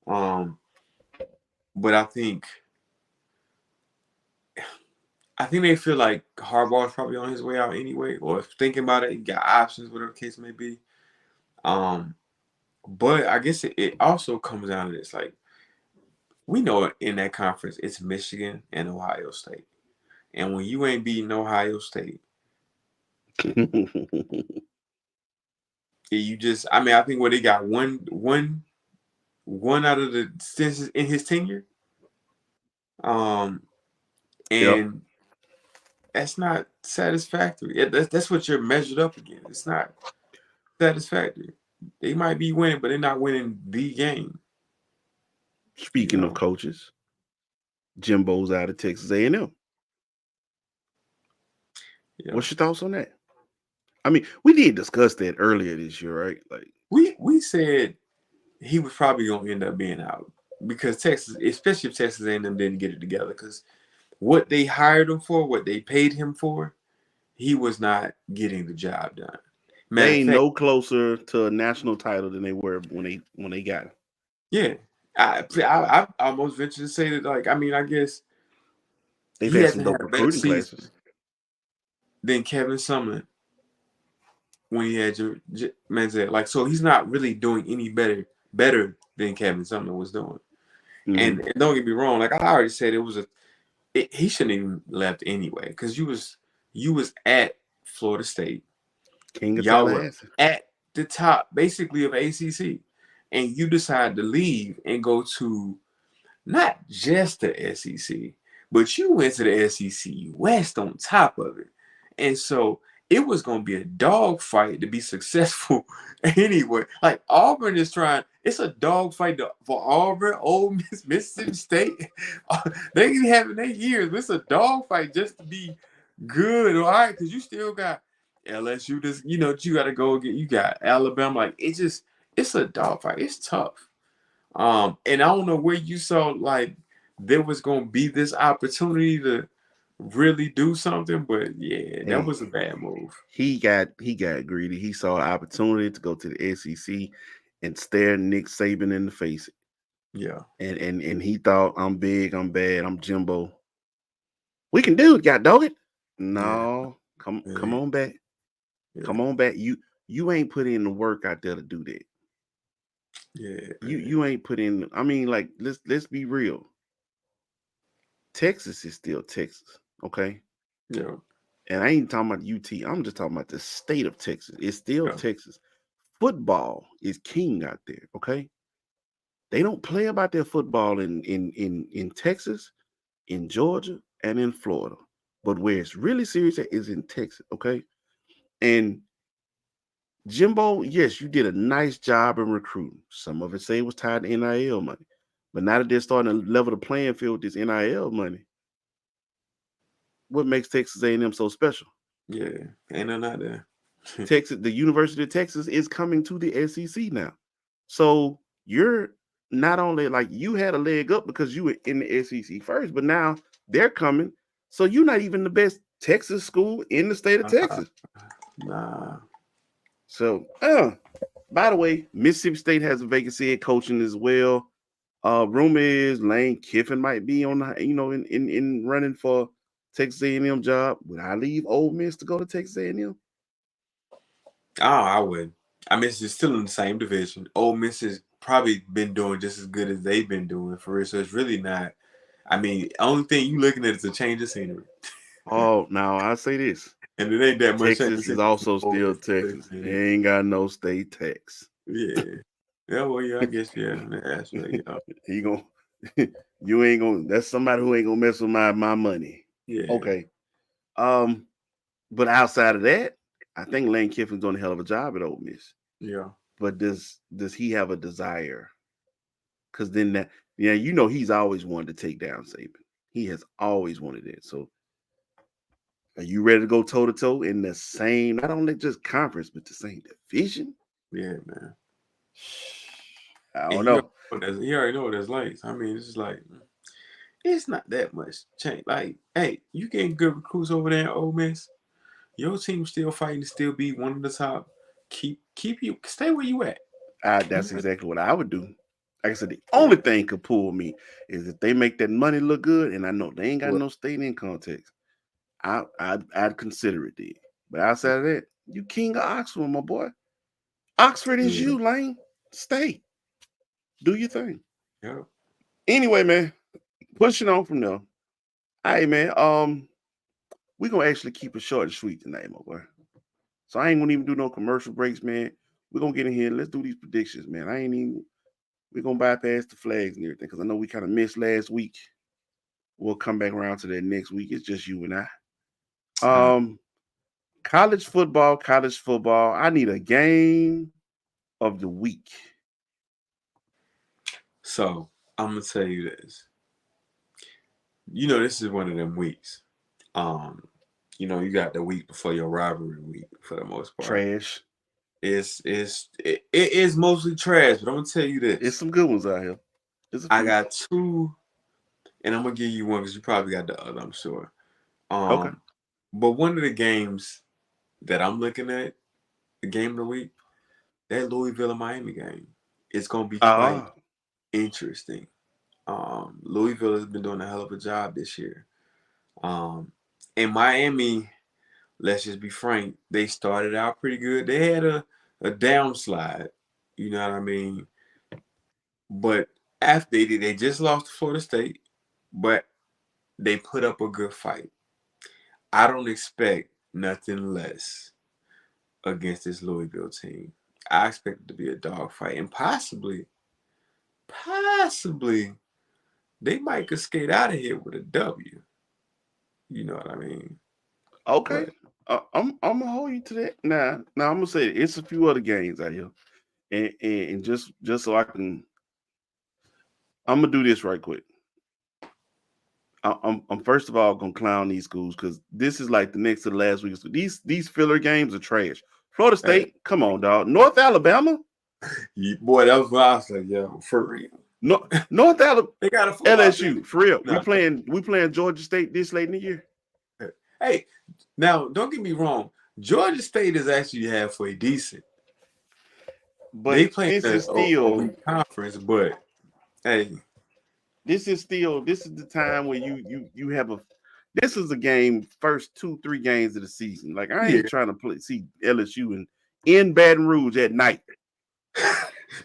S1: mm-hmm.
S3: um. But I think they feel like Harbaugh's probably on his way out anyway, or if thinking about it, he got options, whatever the case may be. Um, but I guess it also comes down to this, like we know in that conference it's Michigan and Ohio State, and when you ain't beating Ohio State, you just I think where they got one out of the since in his tenure, um,
S1: Yep.
S3: and that's not satisfactory. That's what you're measured up against. It's not satisfactory. They might be winning, but they're not winning the game. You
S1: Speaking of
S3: know.
S1: coaches, Jimbo's out of Texas A&M.
S3: Yeah.
S1: What's your thoughts on that? I mean, we did discuss that earlier this year, right? Like,
S3: We said he was probably gonna end up being out because Texas, especially if Texas A&M didn't get it together, because what they hired him for, what they paid him for, he was not getting the job done. Matter
S1: they
S3: of
S1: ain't
S3: fact,
S1: no closer to a national title than they were when they got it.
S3: yeah, I almost venture to say that. Like, I guess
S1: They've
S3: he
S1: had some
S3: hasn't had
S1: dope
S3: a better
S1: recruiting
S3: season
S1: classes.
S3: than Kevin Sumlin when he had Manziel. Like, so he's not really doing any better than Kevin Sumlin was doing.
S1: Mm-hmm.
S3: And don't get me wrong, like I already said, he shouldn't even left anyway because you was at Florida State.
S1: King of
S3: Y'all were
S1: Tallahassee.
S3: at the top basically of ACC, and you decide to leave and go to not just the SEC, but you went to the SEC West on top of it. And so it was going to be a dogfight to be successful anyway. Like Auburn is trying, it's a dogfight for Auburn, Ole Miss, Mississippi State. They can have it in their years, but it's a dogfight just to be good, all right? Because you still got LSU, this, you got to go again. You got Alabama. Like, it's a dogfight. It's tough. And I don't know where you saw like there was gonna be this opportunity to really do something, but yeah, that
S1: And
S3: was a bad move.
S1: he got greedy. He saw an opportunity to go to the SEC and stare Nick Saban in the face.
S3: Yeah,
S1: And he thought, I'm big, I'm bad, I'm Jimbo. We can do it, God dog it.
S3: yeah,
S1: No, come
S3: yeah,
S1: on back.
S3: yeah,
S1: Come on back. You ain't put in the work out there to do that.
S3: yeah,
S1: You ain't put in. I mean, like let's be real. Texas is still Texas, okay?
S3: yeah,
S1: And I ain't talking about UT. I'm just talking about the state of Texas. It's still
S3: yeah.
S1: Texas. Football is king out there, okay? They don't play about their football in Texas, in Georgia, and in Florida. But where it's really serious at is in Texas, okay? And Jimbo, yes, you did a nice job in recruiting. Some of it say it was tied to NIL money. But now that they're starting to level the playing field with this NIL money, what makes Texas A&M so special?
S3: Yeah. Ain't none out there.
S1: Texas, the University of Texas is coming to the SEC now. So you're not only like you had a leg up because you were in the SEC first, but now they're coming. So you're not even the best Texas school in the state of
S3: Nah,
S1: Texas.
S3: nah.
S1: So, by the way, Mississippi State has a vacancy at coaching as well. Rumor is Lane Kiffin might be on the, in running for Texas A&M job. Would I leave Ole Miss to go to Texas A&M?
S3: Oh, I would. I mean, it's still in the same division. Ole Miss has probably been doing just as good as they've been doing for real. So it's really not. I mean, only thing you looking at is a change of scenery,
S1: Oh, now I say this:
S3: and it ain't that much change of
S1: Texas is
S3: scenery from
S1: also
S3: Ole
S1: still
S3: Miss to
S1: Texas.
S3: Texas. Man.
S1: They ain't got no state tax.
S3: Yeah. Yeah. Well, yeah. I guess yeah. In that aspect, yeah.
S1: He gonna, you ain't gonna. That's somebody who ain't gonna mess with my money.
S3: Yeah.
S1: Okay. Um, but outside of that, I think Lane Kiffin's doing a hell of a job at Ole Miss.
S3: Yeah.
S1: But does he have a desire? Because then that, yeah, he's always wanted to take down Saban. He has always wanted it. So are you ready to go toe to toe in the same, not only just conference, but the same division?
S3: Yeah, man.
S1: I
S3: And
S1: don't know.
S3: you already know what that's like. I mean, it's just like it's not that much change. Like, hey, you getting good recruits over there at Ole Miss. Your team still fighting to still be one of the top. Keep you stay where you at. You
S1: That's
S3: know?
S1: exactly what I would do. Like I said, the
S3: Yeah.
S1: only thing could pull me is if they make that money look good, and I know they ain't got
S3: Well,
S1: no state income tax. I'd consider it then. But outside of that, you king of Oxford, my boy. Oxford is
S3: yeah.
S1: you, Lane. Stay. Do your thing.
S3: Yeah.
S1: Anyway, man, pushing on from there. All right, man. We're gonna actually keep it short and sweet tonight, my boy. So I ain't gonna even do no commercial breaks, man. We're gonna get in here and let's do these predictions, man. I ain't even we're gonna bypass the flags and everything because I know we kind of missed last week. We'll come back around to that next week. It's just you and I.
S3: Uh,
S1: Um, college football, college football. I need a game of the week.
S3: so I'm gonna tell you this. This is one of them weeks. Um, you got the week before your rivalry week for the most part.
S1: Trash.
S3: It is mostly trash, but I'm gonna tell you
S1: It's
S3: this.
S1: some good ones out here. There's a
S3: I
S1: few.
S3: got two, and I'm gonna give you one because you probably got the other, I'm sure.
S1: Okay.
S3: But one of the games that I'm looking at, the game of the week, that Louisville and Miami game. It's gonna be quite
S1: Ah,
S3: interesting. Louisville has been doing a hell of a job this year. Um, and Miami, let's just be frank, they started out pretty good. They had a downslide, you know what I mean? But after they just lost to Florida State, but they put up a good fight. I don't expect nothing less against this Louisville team. I expect it to be a dogfight, and possibly, they might could skate out of here with a W. You know what I mean?
S1: okay.
S3: But
S1: I'm gonna hold you to that. Now I'm gonna say it's a few other games out here, and just so I can, I'm gonna do this right quick. I'm first of all gonna clown these schools because this is like the next to the last week. These filler games are trash. Florida
S3: Hey,
S1: State, come on, dog. North Alabama,
S3: boy, that was what I was like, yo, for real.
S1: North Alabama,
S3: They got a football team.
S1: LSU, for real.
S3: No.
S1: We playing Georgia State this late in the year.
S3: Hey, now don't get me wrong. Georgia State is actually halfway decent. They
S1: But
S3: play
S1: this is
S3: a
S1: still
S3: weak conference, but hey,
S1: this is the time where you have a this is a game first 2-3 games of the season. Like I
S3: yeah,
S1: ain't trying to see LSU in Baton Rouge at night.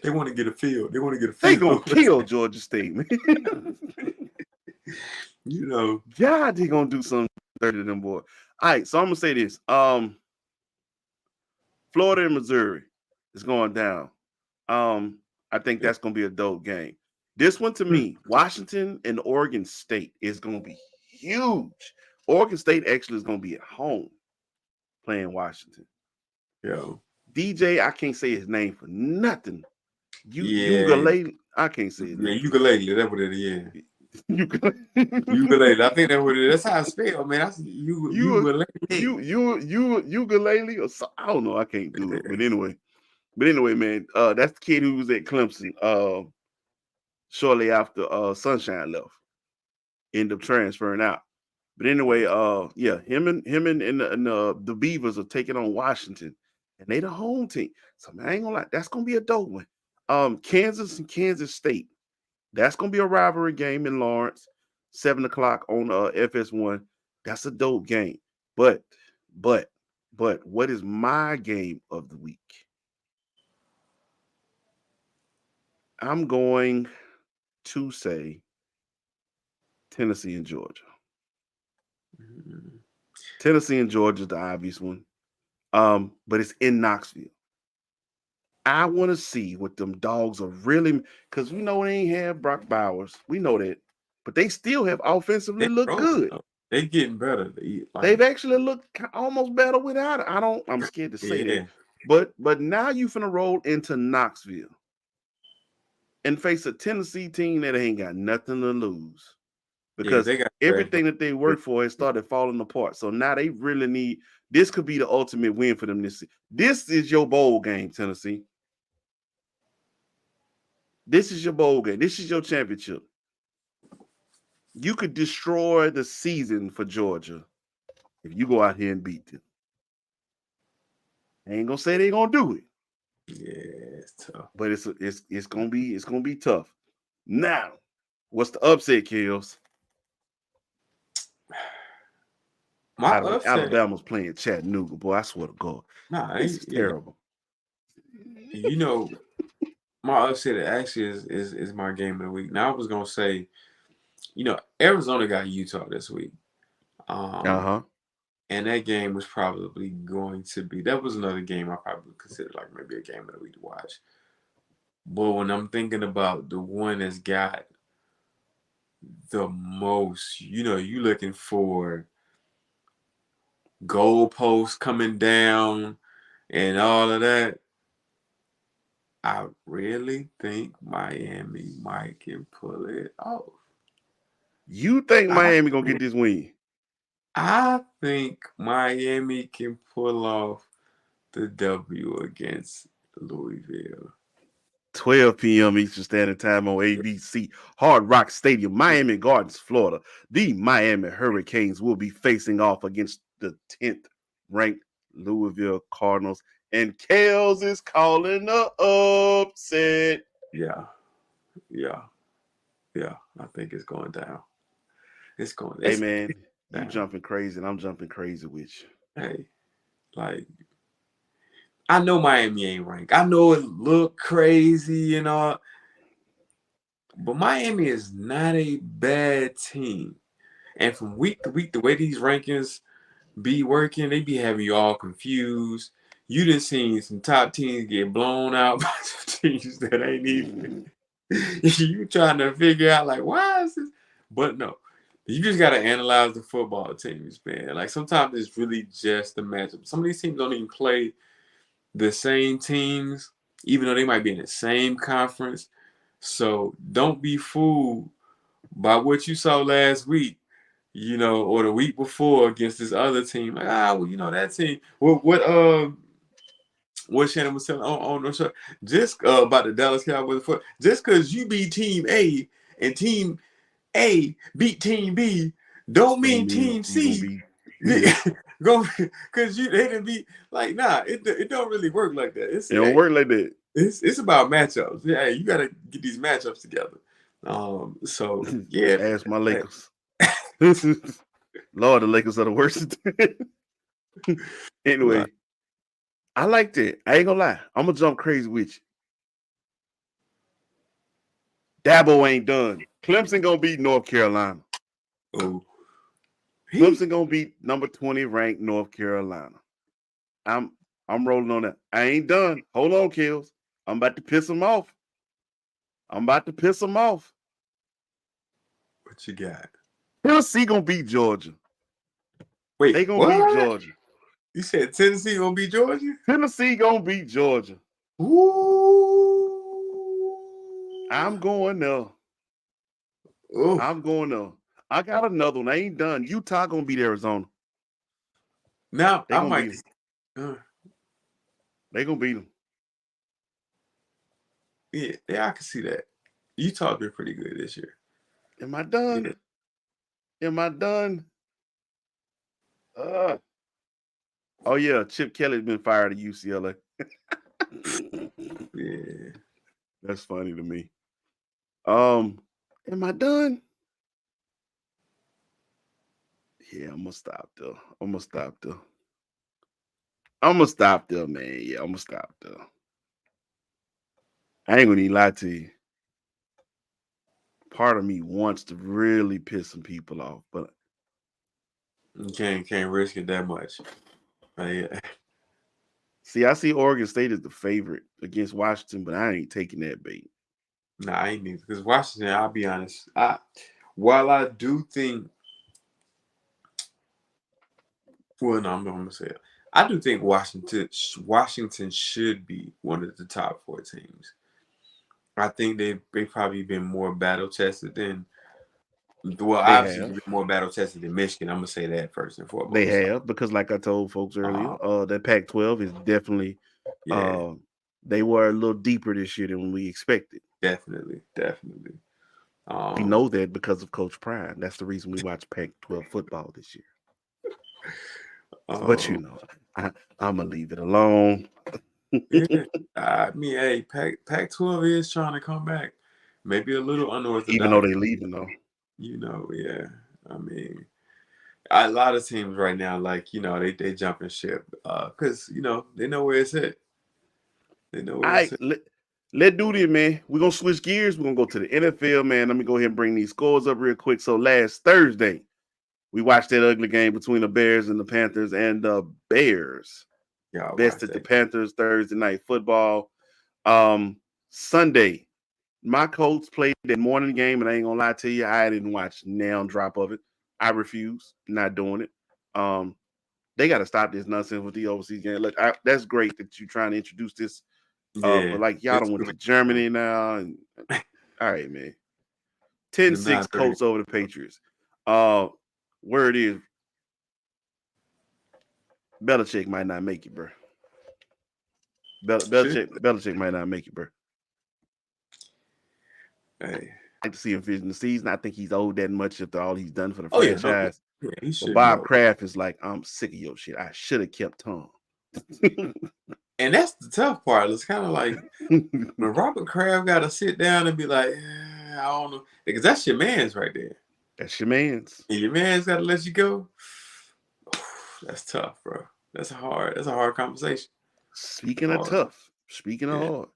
S3: they want to get a field. They want to get a
S1: They gonna
S3: field.
S1: kill Georgia State, man.
S3: You know,
S1: God, they gonna do something dirty to them boys. All right, so I'm gonna say this. Florida and Missouri is going down. I think that's gonna be a dope game. This one to me, Washington and Oregon State is gonna be huge. Oregon State actually is gonna be at home playing Washington.
S3: yo,
S1: DJ, I can't say his name for nothing.
S3: yeah,
S1: Ukulele, I can't say his
S3: yeah,
S1: name.
S3: ukulele. That's what it is.
S1: Ukulele.
S3: Ukulele. I think that's what it is. That's how it's spelled, man. That's ukulele.
S1: Ukulele or so, I don't know. I can't do it. But anyway, man, that's the kid who was at Clemson shortly after Sunshine left. End up transferring out. But anyway, yeah, him and the Beavers are taking on Washington, and they the home team. So man, I ain't gonna lie, that's gonna be a dope one. Kansas and Kansas State. That's gonna be a rivalry game in Lawrence, 7 o'clock on FS1. That's a dope game. But, but, what is my game of the week? I'm going to say Tennessee and Georgia. Tennessee and Georgia is the obvious one. But it's in Knoxville. I want to see what them dogs are really because we know they ain't have Brock Bowers. We know that. But they still have offensively
S3: They
S1: looked
S3: rolling
S1: good.
S3: though. They getting better.
S1: They've actually looked almost better without it. I'm scared to say
S3: Yeah,
S1: that. But now you finna roll into Knoxville and face a Tennessee team that ain't got nothing to lose.
S3: yeah.
S1: Because
S3: They got
S1: everything that they worked for has started falling apart. So now they really need this could be the ultimate win for them this season. This is your bowl game, Tennessee. This is your bowl game. This is your championship. You could destroy the season for Georgia if you go out here and beat them. I ain't gonna say they gonna do it.
S3: Yeah, it's tough.
S1: But it's gonna be tough. Now, what's the upset, Kills?
S3: My upset.
S1: Alabama's playing Chattanooga, boy. I swear to God,
S3: Nah,
S1: this is terrible.
S3: you know, my upset actually is my game of the week. Now I was gonna say, Arizona got Utah this week.
S1: Uh-huh.
S3: And that game was probably going to be that was another game I probably consider like maybe a game of the week to watch. But when I'm thinking about the one that's got the most, you looking for goalposts coming down and all of that. I really think Miami might can pull it off.
S1: You think Miami gonna get this win?
S3: I think Miami can pull off the W against Louisville.
S1: 12 p.m. Eastern Standard Time on ABC, Hard Rock Stadium, Miami Gardens, Florida. The Miami Hurricanes will be facing off against the 10th ranked Louisville Cardinals. And Kales is calling the upset.
S3: Yeah. I think it's going down.
S1: Hey, man, you
S3: down.
S1: jumping crazy, and I'm jumping crazy with you.
S3: Hey, like, I know Miami ain't ranked. I know it look crazy and all, but Miami is not a bad team. And from week to week, the way these rankings be working, they be having you all confused. You done seen some top teams get blown out by some teams that ain't even. You trying to figure out like why is this? But no, you just gotta analyze the football teams, man. Like sometimes it's really just the matchup. Some of these teams don't even play the same teams, even though they might be in the same conference. So don't be fooled by what you saw last week you know, or the week before against this other team. Like, well, you know, that team. What Shannon was telling on the show, just about the Dallas Cowboys. Just because you beat Team A and Team A beat Team B, don't
S1: Don't
S3: mean
S1: mean
S3: Team
S1: you gonna
S3: C
S1: be yeah.
S3: go because they didn't be like it don't really work like that. It's
S1: It don't
S3: hey,
S1: work like that.
S3: it's about matchups. Yeah, hey, you gotta get these matchups together. So yeah,
S1: Ask my
S3: hey,
S1: Lakers. Lord, the Lakers are the worst.
S3: right.
S1: Anyway, I liked it. I ain't gonna lie. I'm gonna jump crazy with you. Dabo ain't done. Clemson gonna beat North Carolina.
S3: Oh, he
S1: Clemson gonna beat number 20 ranked North Carolina. I'm I'm rolling on that. I ain't done. Hold on, Kills. I'm about to piss them off. I'm about to piss them off.
S3: what you got?
S1: Tennessee gonna beat Georgia.
S3: Wait,
S1: They gonna beat
S3: what?
S1: Georgia.
S3: You said Tennessee gonna beat Georgia?
S1: Tennessee gonna beat Georgia.
S3: Ooh.
S1: I'm going there.
S3: Oh,
S1: I'm going there. I got another one. I ain't done. Utah gonna beat Arizona.
S3: now
S1: They
S3: I
S1: gonna beat
S3: might.
S1: them.
S3: Uh,
S1: They gonna beat them.
S3: yeah, I can see that. Utah been pretty good this year.
S1: Am I done?
S3: Yeah,
S1: Am I done? Uh, oh yeah, Chip Kelly's been fired at UCLA.
S3: yeah.
S1: That's funny to me. Am I done? Yeah, I'm gonna stop though. I'm gonna stop though. I'm gonna stop there, man. Yeah, I'm gonna stop there. I ain't gonna even lie to you. Part of me wants to really piss some people off, but
S3: You can't risk it that much. Yeah.
S1: see, I see Oregon State as the favorite against Washington, but I ain't taking that bait.
S3: Nah, I ain't neither. Because Washington, I'll be honest. While I do think, well, no, I'm gonna say it. I do think Washington should be one of the top four teams. I think they probably been more battle tested than well,
S1: They
S3: obviously
S1: have.
S3: been more battle tested than Michigan. I'm gonna say that first and
S1: They
S3: foremost.
S1: have because, like I told folks earlier,
S3: Uh,
S1: that Pac-12 is definitely
S3: yeah,
S1: uh, they were a little deeper this year than we expected.
S3: definitely.
S1: We
S3: Um,
S1: know that because of Coach Prime. That's the reason we watch Pac-12 football this year. But
S3: um,
S1: you know, I'm gonna leave it alone.
S3: yeah. I mean, hey, Pac-12 is trying to come back. Maybe a little
S1: Even though
S3: unorthodox,
S1: they leaving though,
S3: you know. Yeah, I mean, a lot of teams right now, like they jumping ship, because they know where it's at. They know
S1: all
S3: where it's
S1: right,
S3: at.
S1: let's do this, man. We're gonna switch gears. We're gonna go to the NFL, man. Let me go ahead and bring these scores up real quick. So last Thursday, we watched that ugly game between the Bears and the Panthers, and the Bears
S3: Y'all watch
S1: bested the
S3: that.
S1: Panthers Thursday night football. Um, Sunday, my Colts played that morning game, and I ain't gonna lie to you, I didn't watch now drop of it. I refuse, not doing it. Um, they got to stop this nonsense with the overseas game. Look, that's great that you're trying to introduce this,
S3: Yeah,
S1: but like y'all
S3: it's
S1: don't went
S3: too
S1: to Germany
S3: many.
S1: now, and all right, man. 10
S3: Them
S1: 6
S3: 9:30.
S1: Colts over the Patriots. Uh, where it is, Belichick might not make it, bro.
S3: Shit.
S1: Belichick might not make it, bro.
S3: Hey.
S1: I like to see him finish the season. I think he's owed that much after all he's done for the
S3: Oh yeah, no,
S1: franchise.
S3: yeah, he
S1: But
S3: should be
S1: Bob
S3: over.
S1: Kraft is like, I'm sick of your shit. I should have kept tongue.
S3: And that's the tough part. It's kind of like when Robert Kraft got to sit down and be like, I don't know, because that's your man's right there,
S1: That's your man's.
S3: and your man's got to let you go. That's tough, bro. That's a hard conversation.
S1: Speaking of
S3: Hard.
S1: tough, speaking of
S3: Yeah.
S1: hard,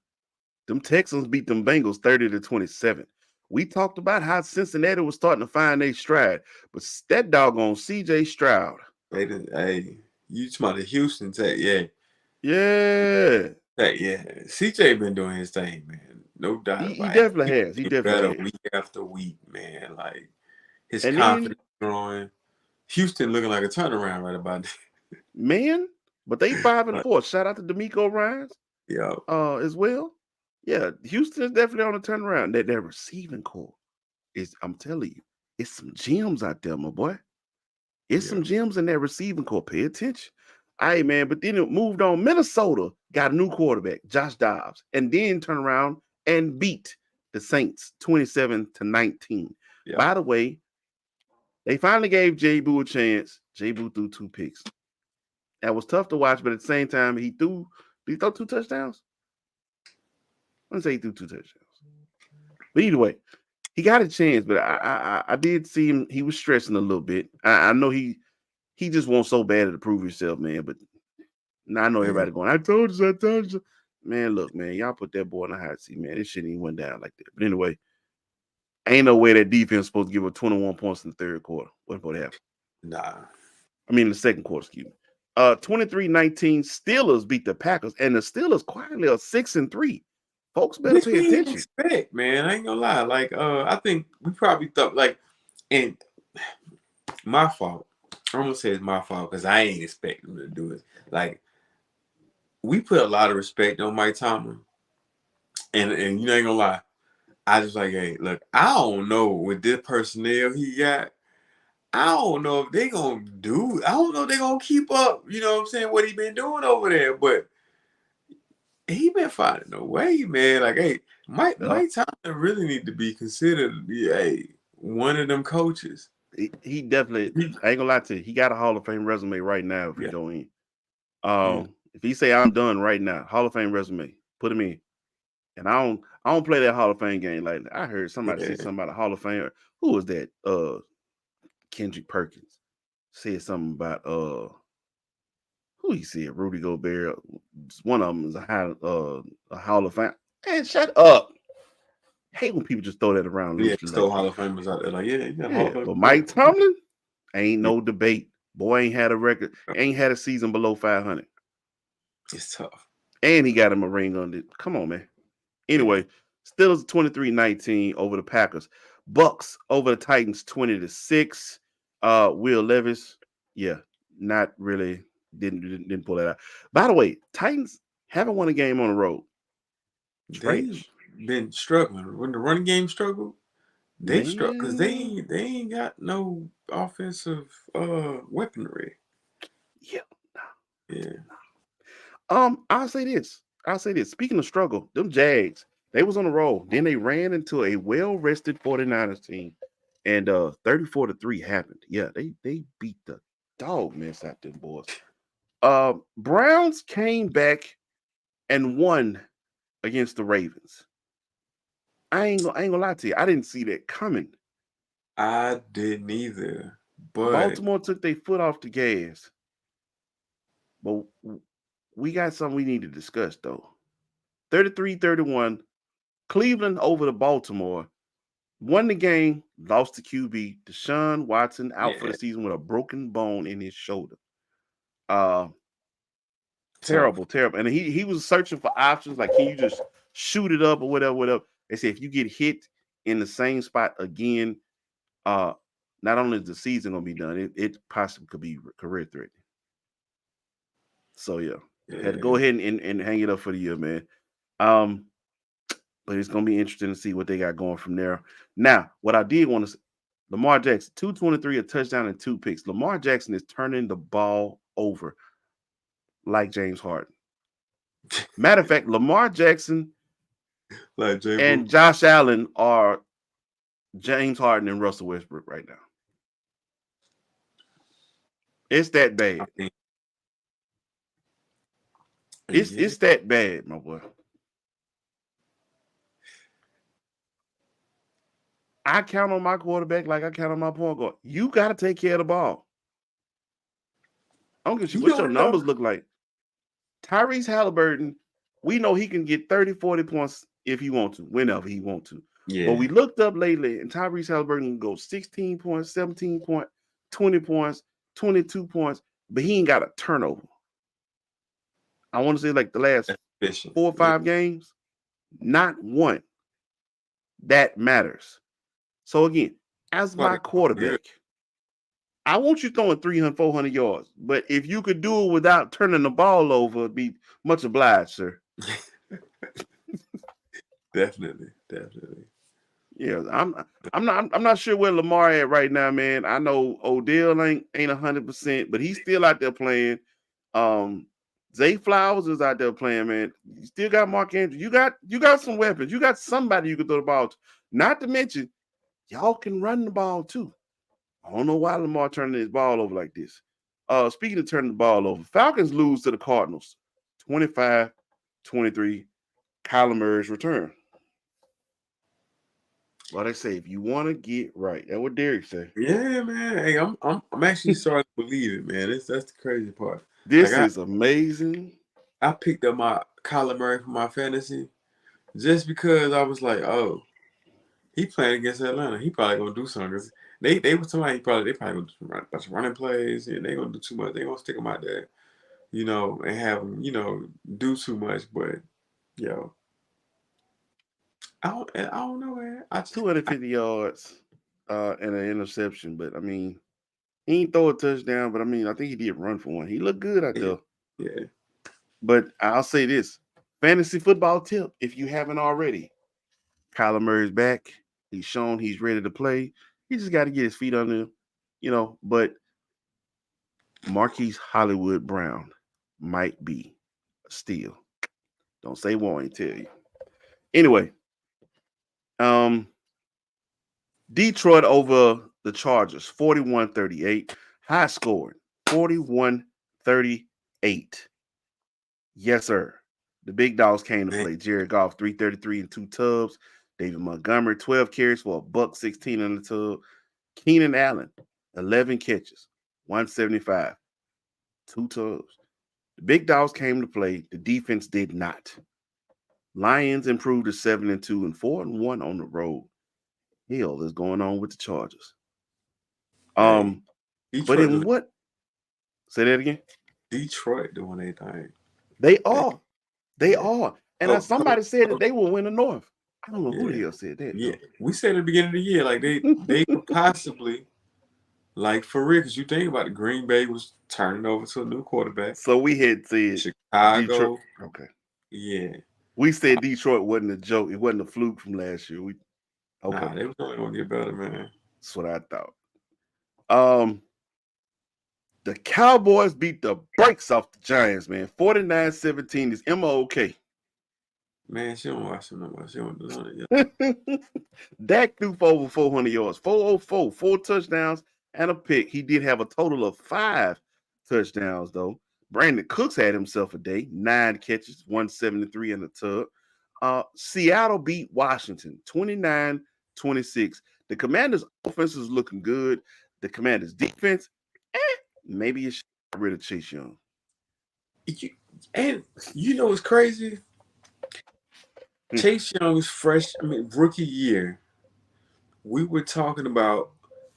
S1: them Texans beat them Bengals 30-27. We talked about how Cincinnati was starting to find their stride, but that doggone CJ Stroud.
S3: Hey, you talking about the Houston Tech? Yeah.
S1: Yeah.
S3: Hey, yeah. CJ been doing his thing, man. No doubt
S1: He
S3: about it.
S1: definitely
S3: He
S1: has. He
S3: getting
S1: definitely
S3: better
S1: has.
S3: week after week, man. Like his
S1: And then,
S3: confidence growing. Houston looking like a turnaround right about
S1: man, but they 5 and
S3: now.
S1: 4. Shout out to D'Amico Ryans
S3: Yeah.
S1: as well. Yeah, Houston is definitely on the turnaround. That receiving core is, I'm telling you, it's some gems out there, my boy. It's
S3: Yeah.
S1: some gems in that receiving core. Pay attention. Hey, man, but then it moved on. Minnesota got a new quarterback, Josh Dobbs, and then turned around and beat the Saints 27-19.
S3: Yeah.
S1: By the way, they finally gave Jay Boo a chance. Jay Boo threw 2 picks. That was tough to watch, but at the same time, did he throw 2 touchdowns? Let's say he threw 2 touchdowns. But either way, he got a chance, but I did see him. He was stressing a little bit. I know he just wants so bad to prove himself, man. But now I know
S3: Yeah.
S1: everybody going, I told you, I told you. Man, look, man, y'all put that boy in the hot seat, man. This shit ain't went down like that. But anyway, ain't no way that defense supposed to give up 21 points in the third quarter. What's supposed to happen?
S3: Nah.
S1: I mean, the second quarter, excuse me. 23-19, Steelers beat the Packers, and the Steelers quietly are 6-3. Folks better
S3: Which
S1: pay
S3: we didn't
S1: attention.
S3: expect, man. I ain't gonna lie. Like, I think we probably thought, like, and my fault. I'm gonna say it's my fault because I ain't expecting them to do it. Like, we put a lot of respect on Mike Tomlin, and you ain't gonna lie. I just like, hey, look, I don't know with this personnel he got. I don't know if they gonna do. I don't know if they gonna keep up. You know what I'm saying? What he been doing over there, but he been finding a way, man. Like, hey,
S1: Yeah.
S3: Mike Tomlin really need to be considered to be one of them coaches.
S1: He definitely, I ain't gonna lie to you, he got a Hall of Fame resume right now if he
S3: Yeah.
S1: go in.
S3: Mm.
S1: If he say I'm done right now, Hall of Fame resume, put him in. And I don't play that Hall of Fame game like that. I heard somebody say
S3: Yeah.
S1: something about a Hall of Fame. Who was that? Kendrick Perkins said something about who he said Rudy Gobert. One of them is a Hall of Fame. Man, shut up. Hate when people just throw that around
S3: Yeah,
S1: loosely like
S3: so
S1: that.
S3: Hall of Famers out there, like, yeah, you got Hall
S1: Yeah,
S3: of Fame.
S1: but Mike Tomlin ain't
S3: Yeah,
S1: no debate. Boy ain't had a record, ain't had a season below 500,
S3: it's tough.
S1: and he got him a ring on it. Come on, man.
S3: Yeah,
S1: Anyway, Steelers 23-19 over the Packers. Bucks over the Titans 20-6. Will Levis, yeah, not really didn't pull that out. By the way, Titans haven't won a game on the road.
S3: they
S1: Trash.
S3: been struggling when the running game struggled. They struggle because
S1: Man.
S3: they ain't got no offensive weaponry.
S1: Yeah.
S3: Yeah,
S1: I'll say this. I'll say this. Speaking of struggle, them Jags, they was on the roll. Then they ran into a well-rested 49ers team. And 34-3 happened. Yeah, they beat the dog mess out them boys. Browns came back and won against the Ravens. I ain't gonna lie to you. I didn't see that coming.
S3: I didn't either, but
S1: Baltimore took their foot off the gas. But we got something we need to discuss though. 33-31, Cleveland over to Baltimore. Won the game, lost to QB. Deshaun Watson out for the
S3: yeah,
S1: season with a broken bone in his shoulder. Uh,
S3: tough.
S1: Terrible, terrible. And he was searching for options like, can you just shoot it up or whatever, whatever. They said if you get hit in the same spot again, uh, not only is the season gonna be done, it possibly could be career threatening. So yeah, had to go
S3: Yeah,
S1: ahead and hang it up for the year, man. Um, but it's gonna be interesting to see what they got going from there. Now, what I did want to Lamar Jackson, 223, a touchdown and 2 picks. Lamar Jackson is turning the ball over like James Harden. Matter of fact, Lamar Jackson
S3: like J.
S1: and
S3: Boo.
S1: Josh Allen are James Harden and Russell Westbrook right now. It's that
S3: I
S1: bad.
S3: mean,
S1: It's
S3: yeah,
S1: it's that bad, my boy. I count on my quarterback like I count on my point guard. You got to take care of the ball. I don't give a shit
S3: you
S1: what
S3: know
S1: your
S3: what though?
S1: numbers look like. Tyrese Halliburton, we know he can get 30, 40 points if he want to, whenever he want to. But
S3: Yeah,
S1: we looked up lately, and Tyrese Halliburton can go 16 points, 17 points, 20 points, 22 points, but he ain't got a turnover. I want to say like the last
S3: efficient.
S1: 4 or 5 games, not one. That matters. So again, as my
S3: Like, yeah.
S1: quarterback, I want you throwing 300, 400 yards. But if you could do it without turning the ball over, it'd be much obliged, sir.
S3: Definitely, definitely.
S1: Yeah, I'm not sure where Lamar at right now, man. I know Odell ain't 100%, but he's still out there playing. Um, Zay Flowers is out there playing, man. You still got Mark Andrews. You got some weapons. You got somebody you can throw the ball to. Not to mention, y'all can run the ball too. I don't know why Lamar turning his ball over like this. Speaking of turning the ball over, Falcons lose to the Cardinals 25-23. Kyler Murray's return. Well, they say if you want to get right, that's what Derek say.
S3: Yeah, man. Hey, I'm actually starting to believe it, man. That's the crazy part. Like
S1: This is amazing.
S3: I picked up my Kyler Murray for my fantasy just because I was like, oh, he playing against Atlanta. He probably gonna do something. 'Cause they were talking about they probably gonna do a bunch of running plays and they gonna do too much. They gonna stick him out there, and have him, do too much. But yo, I don't know, man.
S1: 250 yards and an interception. But I mean, he ain't throw a touchdown, but I mean, I think he did run for one. He looked good out
S3: Yeah,
S1: there.
S3: yeah.
S1: But I'll say this fantasy football tip if you haven't already. Kyler Murray's back. He's shown he's ready to play. He just got to get his feet under him, But Marquise Hollywood Brown might be a steal. Don't say won't tell you. Anyway, um, Detroit over the Chargers, 41-38. High scored, 41-38. Yes, sir. The big dogs came to
S3: Man,
S1: play. Jared Goff, 333 and two tubs. David Montgomery, 12 carries for a buck 16 on the tub. Keenan Allen, 11 catches, 175, two tubs. The big dogs came to play. The defense did not. Lions improved to 7-2 and 4-1 on the road. Hell is going on with the Chargers.
S3: hey,
S1: But
S3: Detroit,
S1: in what? Say that again.
S3: Detroit doing their thing.
S1: They
S3: They,
S1: are. They
S3: yeah.
S1: are. And
S3: Coach,
S1: somebody said that they will win the North. I don't know who
S3: yeah,
S1: the hell said that
S3: yeah.
S1: though.
S3: We said at the beginning of the year, like they could possibly, like for real, because you think about it, Green Bay was turning over to a new quarterback.
S1: So we had said Detroit.
S3: Chicago,
S1: Okay.
S3: yeah.
S1: We said Detroit wasn't a joke. It wasn't a fluke from last year. Okay.
S3: Nah, they was only gonna get better, man.
S1: That's what I thought. Um, the Cowboys beat the brakes off the Giants, man. 49-17 is MOK.
S3: Man, she don't watch them no more. She don't do none of it.
S1: Dak threw for over 400 yards, 404, four touchdowns, and a pick. He did have a total of 5 touchdowns, though. Brandon Cooks had himself a day, 9 catches, 173 in the tub. Seattle beat Washington 29-26. The Commanders' offense is looking good. The Commanders' defense, maybe it should get rid of Chase Young.
S3: And you know what's crazy? Chase Young's rookie year, we were talking about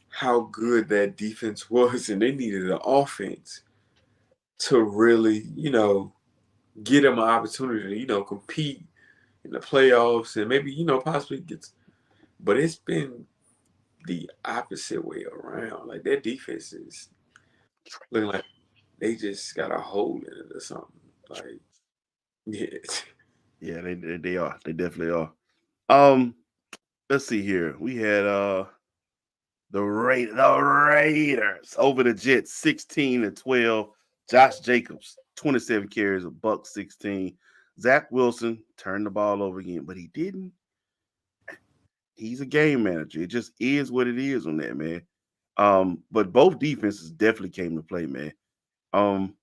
S3: how good that defense was, and they needed an offense to really, get him an opportunity to, compete in the playoffs and maybe, possibly get. But it's been the opposite way around. Like their defense is looking like they just got a hole in it or something. Like, yeah.
S1: Yeah, they are. They definitely are. Um, let's see here. We had the Raiders over the Jets 16-12. Josh Jacobs 27 carries, a buck 16. Zach Wilson turned the ball over again, but he didn't. He's a game manager. It just is what it is on that, man. But both defenses definitely came to play, man. Um,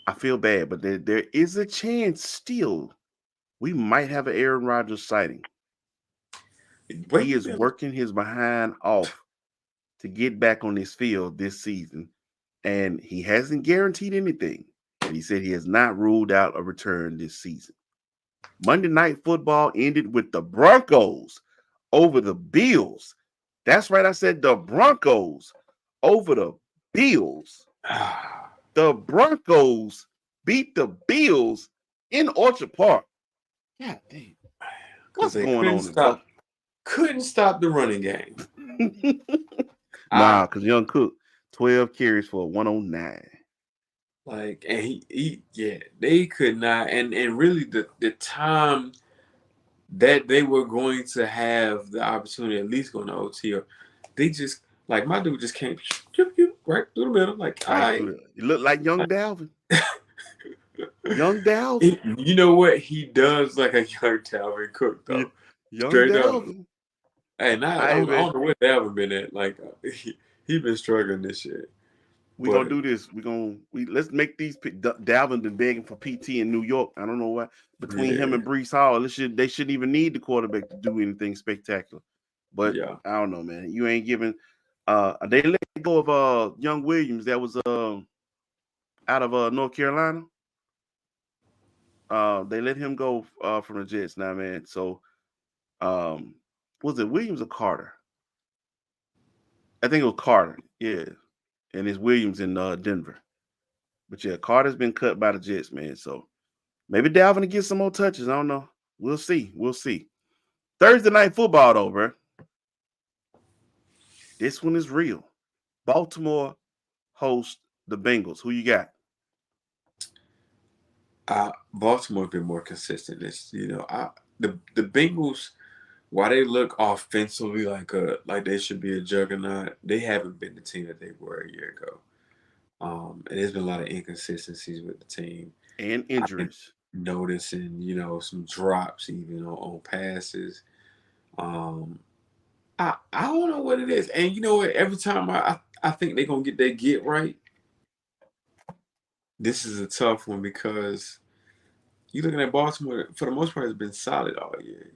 S1: I feel bad, but there is a chance still we might have an Aaron Rodgers sighting.
S3: Where
S1: He
S3: you
S1: is
S3: been?
S1: working his behind off to get back on this field this season, and he hasn't guaranteed anything. But he said he has not ruled out a return this season. Monday Night Football ended with the Broncos over the Bills. That's right, I said the Broncos over the Bills. The Broncos beat the Bills in Orchard Park. God damn.
S3: Because
S1: What's
S3: they
S1: going
S3: couldn't
S1: on in Buffalo?
S3: stop the running game.
S1: Nah,
S3: I
S1: because Young Cook, 12 carries for 109.
S3: like, and he yeah, they could not, and really the time that they were going to have the opportunity to at least go to OT. Or they just like my dude just came right through the middle. Like, all
S1: Right
S3: right.
S1: through it. It looked like young Dalvin. Young Dalvin.
S3: You know what? He does like a young Dalvin Cook
S1: Y-
S3: though.
S1: Young
S3: Straight up.
S1: Dalvin.
S3: And
S1: Hey
S3: I
S1: man,
S3: don't know what Dalvin been at. Like he been struggling this shit.
S1: we gonna
S3: But
S1: do this. We let's make these. Dalvin been begging for PT in New York. I don't know why. Between him
S3: yeah,
S1: and Brees Hall, they shouldn't even need the quarterback to do anything spectacular. But
S3: yeah.
S1: I don't know, man. You ain't giving. They let go of young Williams that was out of North Carolina. They let him go from the Jets now, man. So um, was it Williams or Carter? I think it was Carter. Yeah, and it's Williams in Denver. But yeah, Carter's been cut by the Jets, man. So maybe Dalvin will get some more touches. I don't know. We'll see. We'll see. Thursday night football, though, bro. This one is real. Baltimore host the Bengals. Who you got?
S3: Baltimore's been more consistent. The Bengals, while they look offensively like they should be a juggernaut, they haven't been the team that they were a year ago. And there's been a lot of inconsistencies with the team.
S1: And
S3: I've been
S1: injuries.
S3: noticing, some drops even on passes. Um, I don't know what it is. And you know what? Every time I think they're gonna get their get right, this is a tough one because you looking at Baltimore for the most part has been solid all year.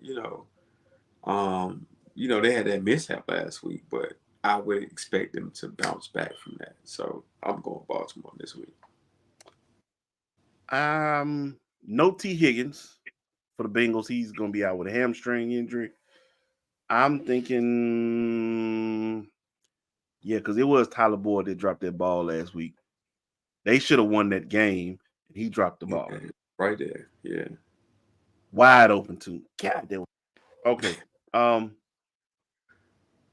S3: Um, they had that mishap last week, but I would expect them to bounce back from that. So I'm going Baltimore this week.
S1: No T. Higgins for the Bengals. He's gonna be out with a hamstring injury. I'm thinking, yeah, because it was Tyler Boyd that dropped that ball last week. They should have won that game, and he dropped the ball.
S3: Yeah, right there. Yeah.
S1: Wide open too. God damn. Okay. Um,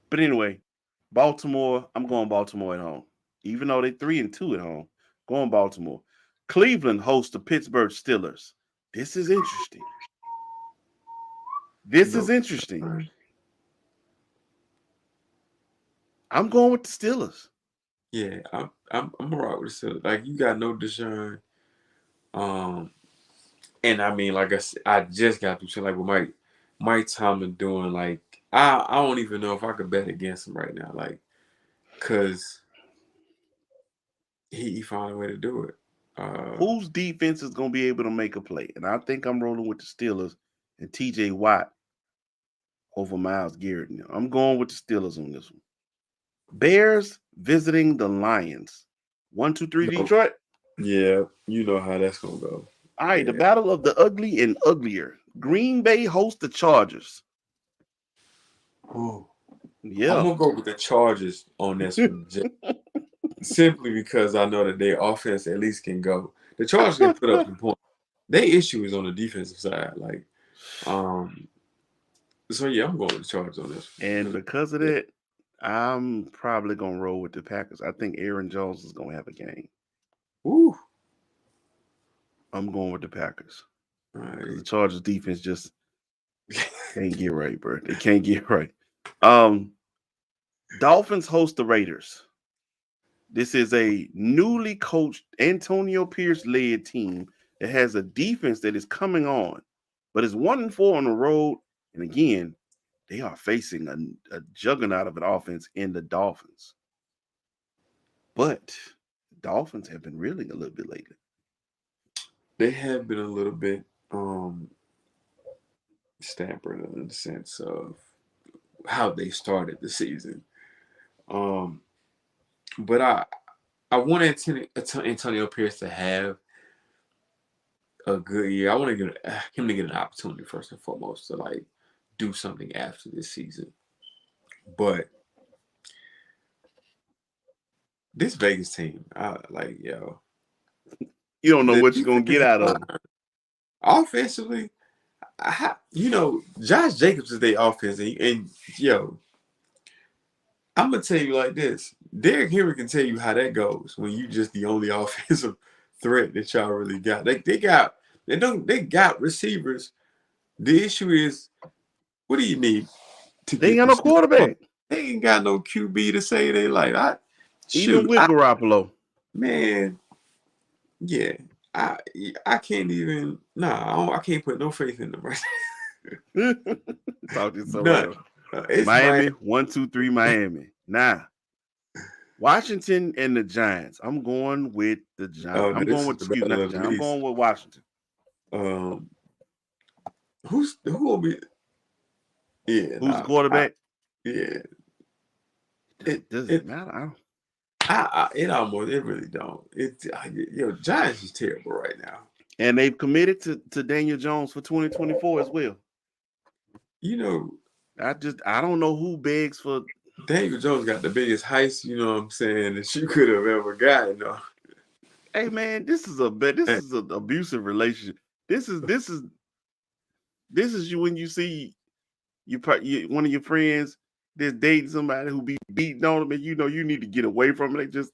S1: but anyway, Baltimore. I'm going Baltimore at home. Even though they 3-2 at home, going Baltimore. Cleveland hosts the Pittsburgh Steelers. This is interesting. This is
S3: No.
S1: interesting. I'm going with the Steelers.
S3: Yeah, I'm alright with the Steelers. Like you got no Deshaun. Um, and I mean, like I said, I just got through saying like with Mike Tomlin doing like I don't even know if I could bet against him right now, like because he found a way to do it.
S1: Whose defense is going to be able to make a play? And I think I'm rolling with the Steelers and TJ Watt over Miles Garrett. Now, I'm going with the Steelers on this one. Bears visiting the Lions. 1-2-3
S3: No,
S1: Detroit.
S3: yeah, you know how that's gonna go.
S1: All right, the
S3: Yeah.
S1: battle of the ugly and uglier. Green Bay hosts the Chargers.
S3: Ooh. I'm
S1: Yeah.
S3: gonna go with the Chargers on this one, just simply because I know that their offense at least can go. The Chargers can put up some points. Their issue is on the defensive side, like um. So yeah, I'm going with the Chargers on this
S1: And
S3: one.
S1: because of
S3: Yeah.
S1: that, I'm probably going to roll with the Packers. I think Aaron Jones is going to have a game.
S3: Ooh.
S1: I'm going with the Packers
S3: All
S1: because the
S3: right.
S1: Chargers defense just can't get right, bro. They can't get right. Um, Dolphins host the Raiders. This is a newly coached Antonio Pierce led team that has a defense that is coming on, but is 1-4 on the road. And again, they are facing a juggernaut of an offense in the Dolphins. But Dolphins have been reeling a little bit lately.
S3: They have been a little bit stampered in the sense of how they started the season. Um, but I want Antonio Pierce to have a good year. I want to get him to get an opportunity first and foremost to like do something after this season. But this Vegas team, I like
S1: You don't know
S3: the
S1: what you're gonna get
S3: defensive
S1: out of them.
S3: line offensively. Josh Jacobs is their offense, and I'm gonna tell you like this: Derrick Henry can tell you how that goes when you just the only offensive threat that y'all really got. They got receivers The issue is, what do you need to
S1: They ain't
S3: get
S1: got
S3: the
S1: no
S3: Super Bowl?
S1: quarterback,
S3: They ain't got no QB to say they like.
S1: even
S3: Shoot,
S1: with Garoppolo.
S3: man, yeah, I I can't even. Nah, I can't put no faith in them right
S1: Talk this
S3: now.
S1: somebody.
S3: None. It's my
S1: Miami, 1-2-3 Miami. Nah, Washington and the Giants. I'm going with the Giants.
S3: oh no,
S1: I'm going
S3: this is
S1: with,
S3: the
S1: excuse me, not
S3: battle
S1: the
S3: of the
S1: Giants. I'm
S3: East.
S1: going with Washington.
S3: Um, who will be? Yeah,
S1: Who's the
S3: nah,
S1: quarterback?
S3: yeah.
S1: Does,
S3: It
S1: does it
S3: it
S1: matter? I don't.
S3: it really don't. Giants is terrible right now.
S1: And they've committed to Daniel Jones for 2024 as well.
S3: You know,
S1: I don't know who begs for.
S3: Daniel Jones got the biggest heist. You know what I'm saying that you could have ever gotten.
S1: Hey man, this is an abusive relationship. This is you when you see one of your friends that's dating somebody who be beating on them, and you know you need to get away from it. They just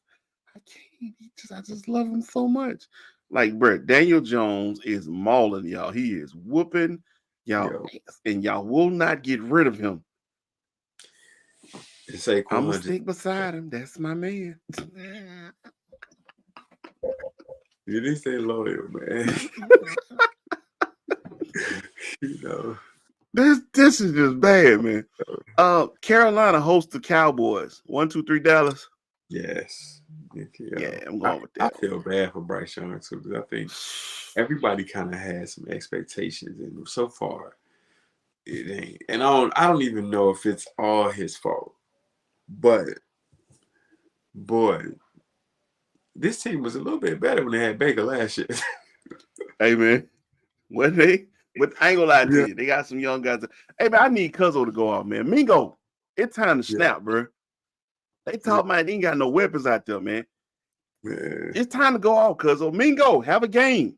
S1: I can't. I just love him so much. Like, bro, Daniel Jones is mauling y'all. He is whooping y'all
S3: Yo,
S1: ass, and y'all will not get rid of him.
S3: it's
S1: I'm gonna
S3: Saquon.
S1: stick beside him. That's my man.
S3: You didn't stay loyal, man. you know.
S1: This is just bad, man. Carolina hosts the Cowboys. 1-2-3 Dallas.
S3: Yes.
S1: Yeah, I'm
S3: I,
S1: going with
S3: I
S1: that
S3: feel bad for Bryce Young too because I think everybody kind of had some expectations, and so far it ain't. And I don't even know if it's all his fault. But boy, this team was a little bit better when they had Baker last year.
S1: one. Hey man, what they? But I ain't gonna lie to
S3: yeah,
S1: you. They got some young guys. Hey man, I need Cuzzo to go out, man. Mingo, it's time to
S3: yeah,
S1: snap, bro. They
S3: yeah,
S1: talk about they ain't got no weapons out there, man.
S3: man.
S1: It's time to go out, Cuzzo. Mingo, have a game.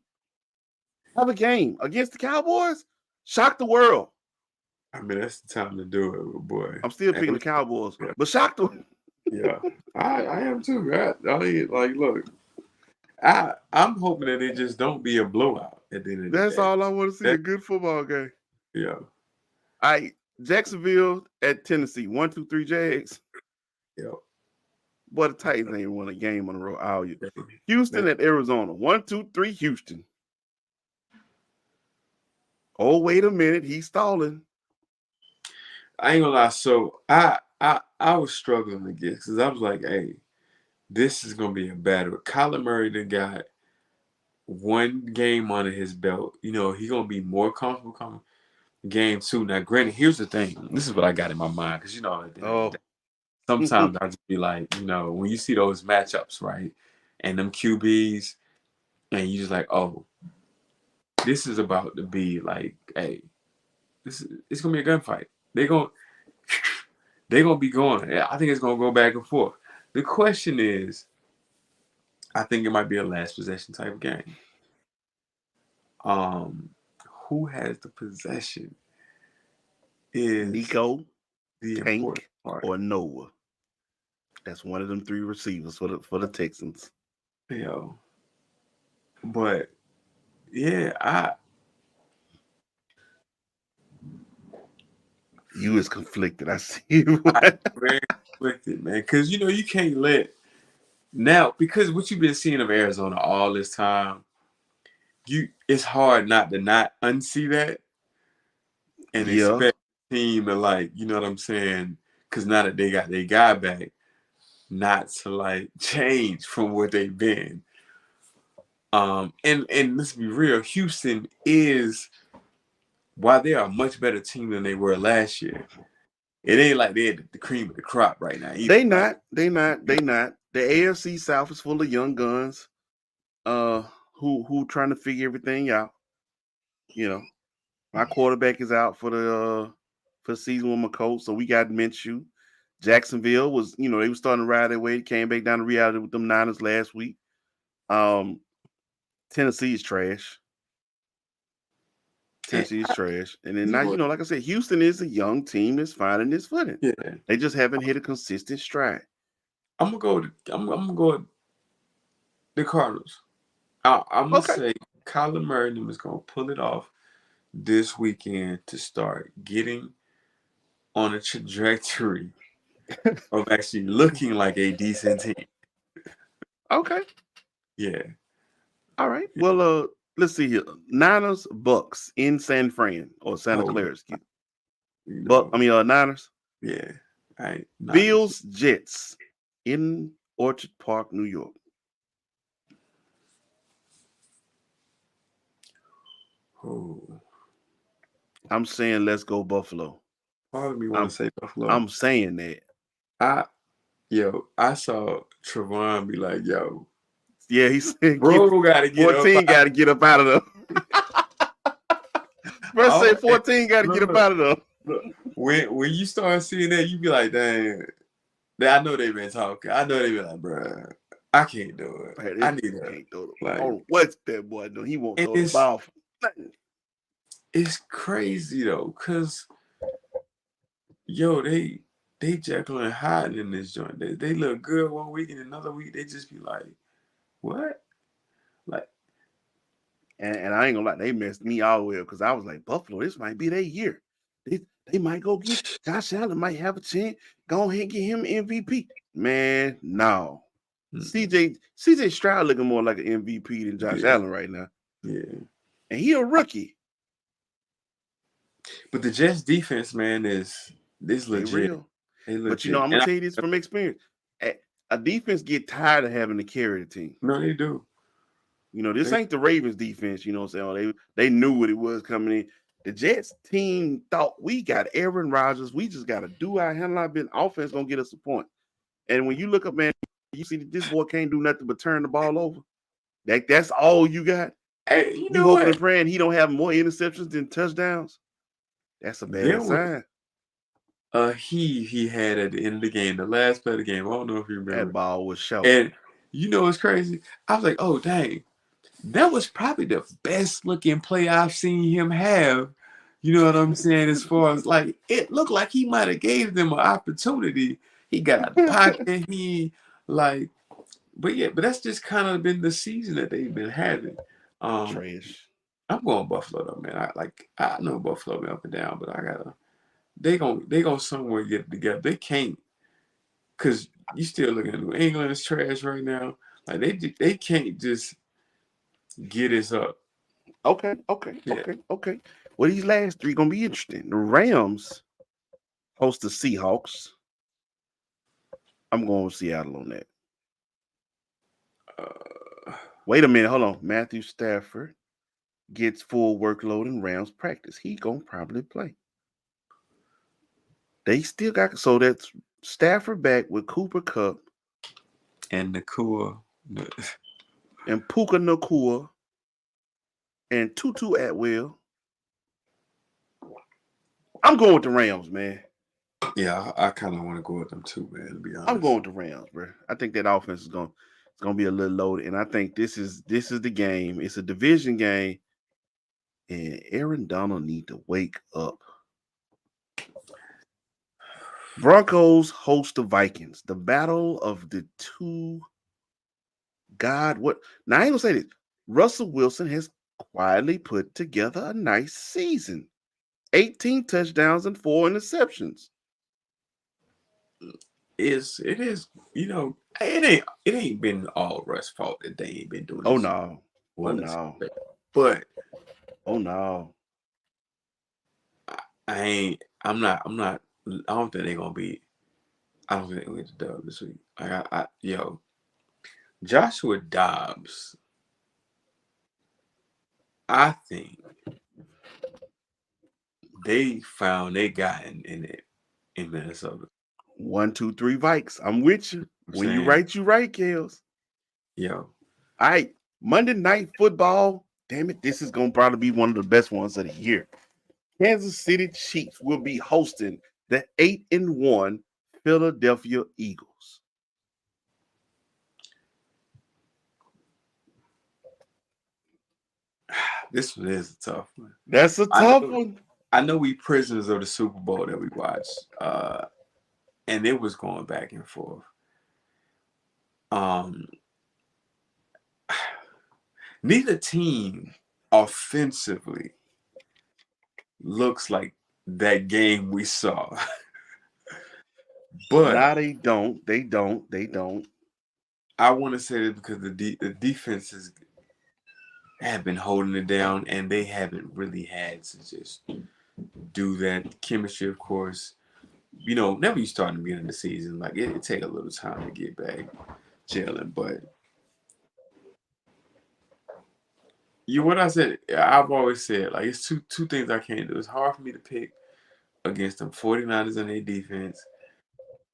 S1: Have a game against the Cowboys. Shock the world.
S3: I mean, that's the time to do it, boy.
S1: I'm still picking the
S3: And,
S1: Cowboys,
S3: yeah,
S1: but shock the.
S3: yeah. I am too. Like, look, I'm hoping that it just don't be a blowout at the end of the
S1: That's
S3: day.
S1: all I want to see.
S3: That,
S1: A good football game.
S3: yeah,
S1: All right, Jacksonville at Tennessee. 1-2-3 Jags.
S3: yeah.
S1: Boy, the Titans ain't won a game on the road all year.
S3: They, they,
S1: Houston at Arizona. 1-2-3 Houston. Oh, wait a minute. He's stalling.
S3: I ain't gonna lie. So I was struggling against because I was like, hey, this is gonna be a battle. Kyler Murray then got one game under his belt. You know, he gonna be more comfortable coming game two. Now, granted, here's the thing. This is what I got in my mind because at the end of the day,
S1: Oh,
S3: sometimes I just be like, when you see those matchups, right, and them QBs, and you just like, oh, this is about to be like, hey, it's gonna be a gunfight. They gonna be going. I think it's gonna go back and forth. The question is, I think it might be a last possession type of game. Um, who has the possession is
S1: Nico,
S3: the important
S1: Tank,
S3: part.
S1: or Noah. That's one of them three receivers for the Texans.
S3: You know, but yeah, I
S1: You is conflicted. I see you.
S3: I very conflicted, man, because you can't let now because what you've been seeing of Arizona all this time, it's hard not unsee that and
S1: Yeah.
S3: expect the team to like, you know what I'm saying? Because now that they got their guy back, not to like change from what they've been. And let's be real, Houston is while they are a much better team than they were last year. It ain't like they're the cream of the crop right now either.
S1: They
S3: Like,
S1: not. They not. They not. The AFC South is full of young guns. Uh, who trying to figure everything out. You know, my quarterback is out for the season with my coach, so we got Minshew. Jacksonville was, they were starting to ride their way. Came back down to reality with them Niners last week. Um, Tennessee is trash.
S3: and
S1: Tennessee is trash. And then
S3: you
S1: now,
S3: know what?
S1: like I said, Houston is a young team that's finding its footing.
S3: Yeah,
S1: They just haven't hit a consistent stride.
S3: I'm gonna go with the Cardinals. I'm gonna
S1: Okay.
S3: say Kyler Murray is gonna pull it off this weekend to start getting on a trajectory of actually looking like a decent team.
S1: Okay.
S3: Yeah.
S1: All right. Well, let's see here. Niners, Bucks in San Fran or Santa
S3: Oh,
S1: Clara, excuse.
S3: you know,
S1: Niners.
S3: yeah. I not this.
S1: Bills, Jets in Orchard Park, New York.
S3: Oh,
S1: I'm saying let's go Buffalo.
S3: part of me want
S1: I'm
S3: to say Buffalo.
S1: I'm saying that.
S3: I I saw Trevon be like, yo,
S1: Yeah, he said
S3: bro, gotta get up
S1: 14
S3: out.
S1: got to get up out of there. First say
S3: Oh,
S1: 14 got to get up
S3: look,
S1: out of there.
S3: look. When you start seeing that, you be like, dang. I know they been talking. I know they be like, bro, I can't do it.
S1: Man, this
S3: I
S1: boy
S3: need a
S1: can't throw the. I
S3: like.
S1: don't know what's that boy doing. He won't
S3: And
S1: throw the ball for nothing.
S3: it's crazy though, cause yo, they Jekyll and Hyde in this joint. They look good one week and another week they just be like, what? Like,
S1: And I ain't gonna lie, they messed me all the way up because I was like, Buffalo, this might be their year. They might go get Josh Allen, might have a chance. Go ahead and get him MVP. Man, no.
S3: mm-mm.
S1: CJ Stroud looking more like an MVP than Josh
S3: Yeah,
S1: Allen right now.
S3: yeah.
S1: And he a rookie.
S3: But the Jets defense, man, is
S1: They
S3: legit.
S1: real.
S3: They
S1: But
S3: legit.
S1: I'm gonna
S3: And
S1: tell you this from experience. A defense get tired of having to carry the team.
S3: no, they do.
S1: This
S3: They,
S1: ain't the Ravens defense, what I'm saying? They knew what it was coming in. The Jets team thought we got Aaron Rodgers. We just got to do our handle our business. Offense gonna get us a point. And when you look up, man, you see that this boy can't do nothing but turn the ball over. That's all you got.
S3: hey, you
S1: You
S3: know
S1: hoping
S3: what?
S1: and praying he don't have more interceptions than touchdowns. That's a
S3: There
S1: bad
S3: was
S1: sign.
S3: he had at the end of the game, the last play of the game. I don't know if you
S1: That
S3: remember.
S1: ball was short.
S3: And you know what's crazy? I was like, oh dang, that was probably the best looking play I've seen him have. You know what I'm saying? As far as like, it looked like he might have gave them an opportunity. He got out the pocket. He like, but yeah, but that's just kind of been the season that they've been having. Um,
S1: Trash.
S3: I'm going Buffalo though, man. I know Buffalo been up and down, but I gotta they gonna somewhere get it together. They can't, cause you still looking at New England is trash right now. Like they can't just get us up. Yeah.
S1: Okay. Well, these last three gonna be interesting. The Rams host the Seahawks. I'm going with Seattle on that.
S3: Uh,
S1: Wait a minute, hold on. Matthew Stafford gets full workload in Rams practice. He gonna probably play. They still got that's Stafford back with Cooper Cup
S3: and Nakua.
S1: and Puka Nakua and Tutu Atwell. I'm going with the Rams, man.
S3: Yeah, I kind of want to go with them too, man. To be
S1: I'm
S3: honest.
S1: going with the Rams, bro. I think that offense is gonna be a little loaded, and I think this is the game. It's a division game, and Aaron Donald need to wake up. Broncos host the Vikings. The battle of the two. God, what? Now I ain't gonna say this. Russell Wilson has quietly put together a nice season. 18 touchdowns and 4 interceptions.
S3: It is, it ain't been all Russ' fault that they ain't been doing
S1: Oh
S3: this
S1: no. Oh
S3: well as
S1: no.
S3: but
S1: Oh no.
S3: I ain't I'm not I don't think they're gonna be I don't think they're gonna get the dub this week. Yo, Joshua Dobbs, I think they found they got in it in Minnesota.
S1: 1, 2, 3 Vikes. I'm with you.
S3: I'm
S1: When you
S3: saying,
S1: right, you right, Kels.
S3: yo,
S1: All right. Monday night football. Damn it. This is gonna probably be one of the best ones of the year. Kansas City Chiefs will be hosting the 8-1 Philadelphia Eagles.
S3: this one is a tough one.
S1: That's a
S3: I
S1: tough
S3: know
S1: one.
S3: I know we prisoners of the Super Bowl that we watched. And it was going back and forth. Um, neither team offensively looks like that game we saw. But
S1: Nah, they don't. They don't. They don't.
S3: I want to say that because the defenses have been holding it down, and they haven't really had to just do that. Chemistry, of course, never you start in the beginning of the season. Like it take a little time to get back gelling. But what I said, I've always said, like it's two things I can't do. It's hard for me to pick against them 49ers and their defense,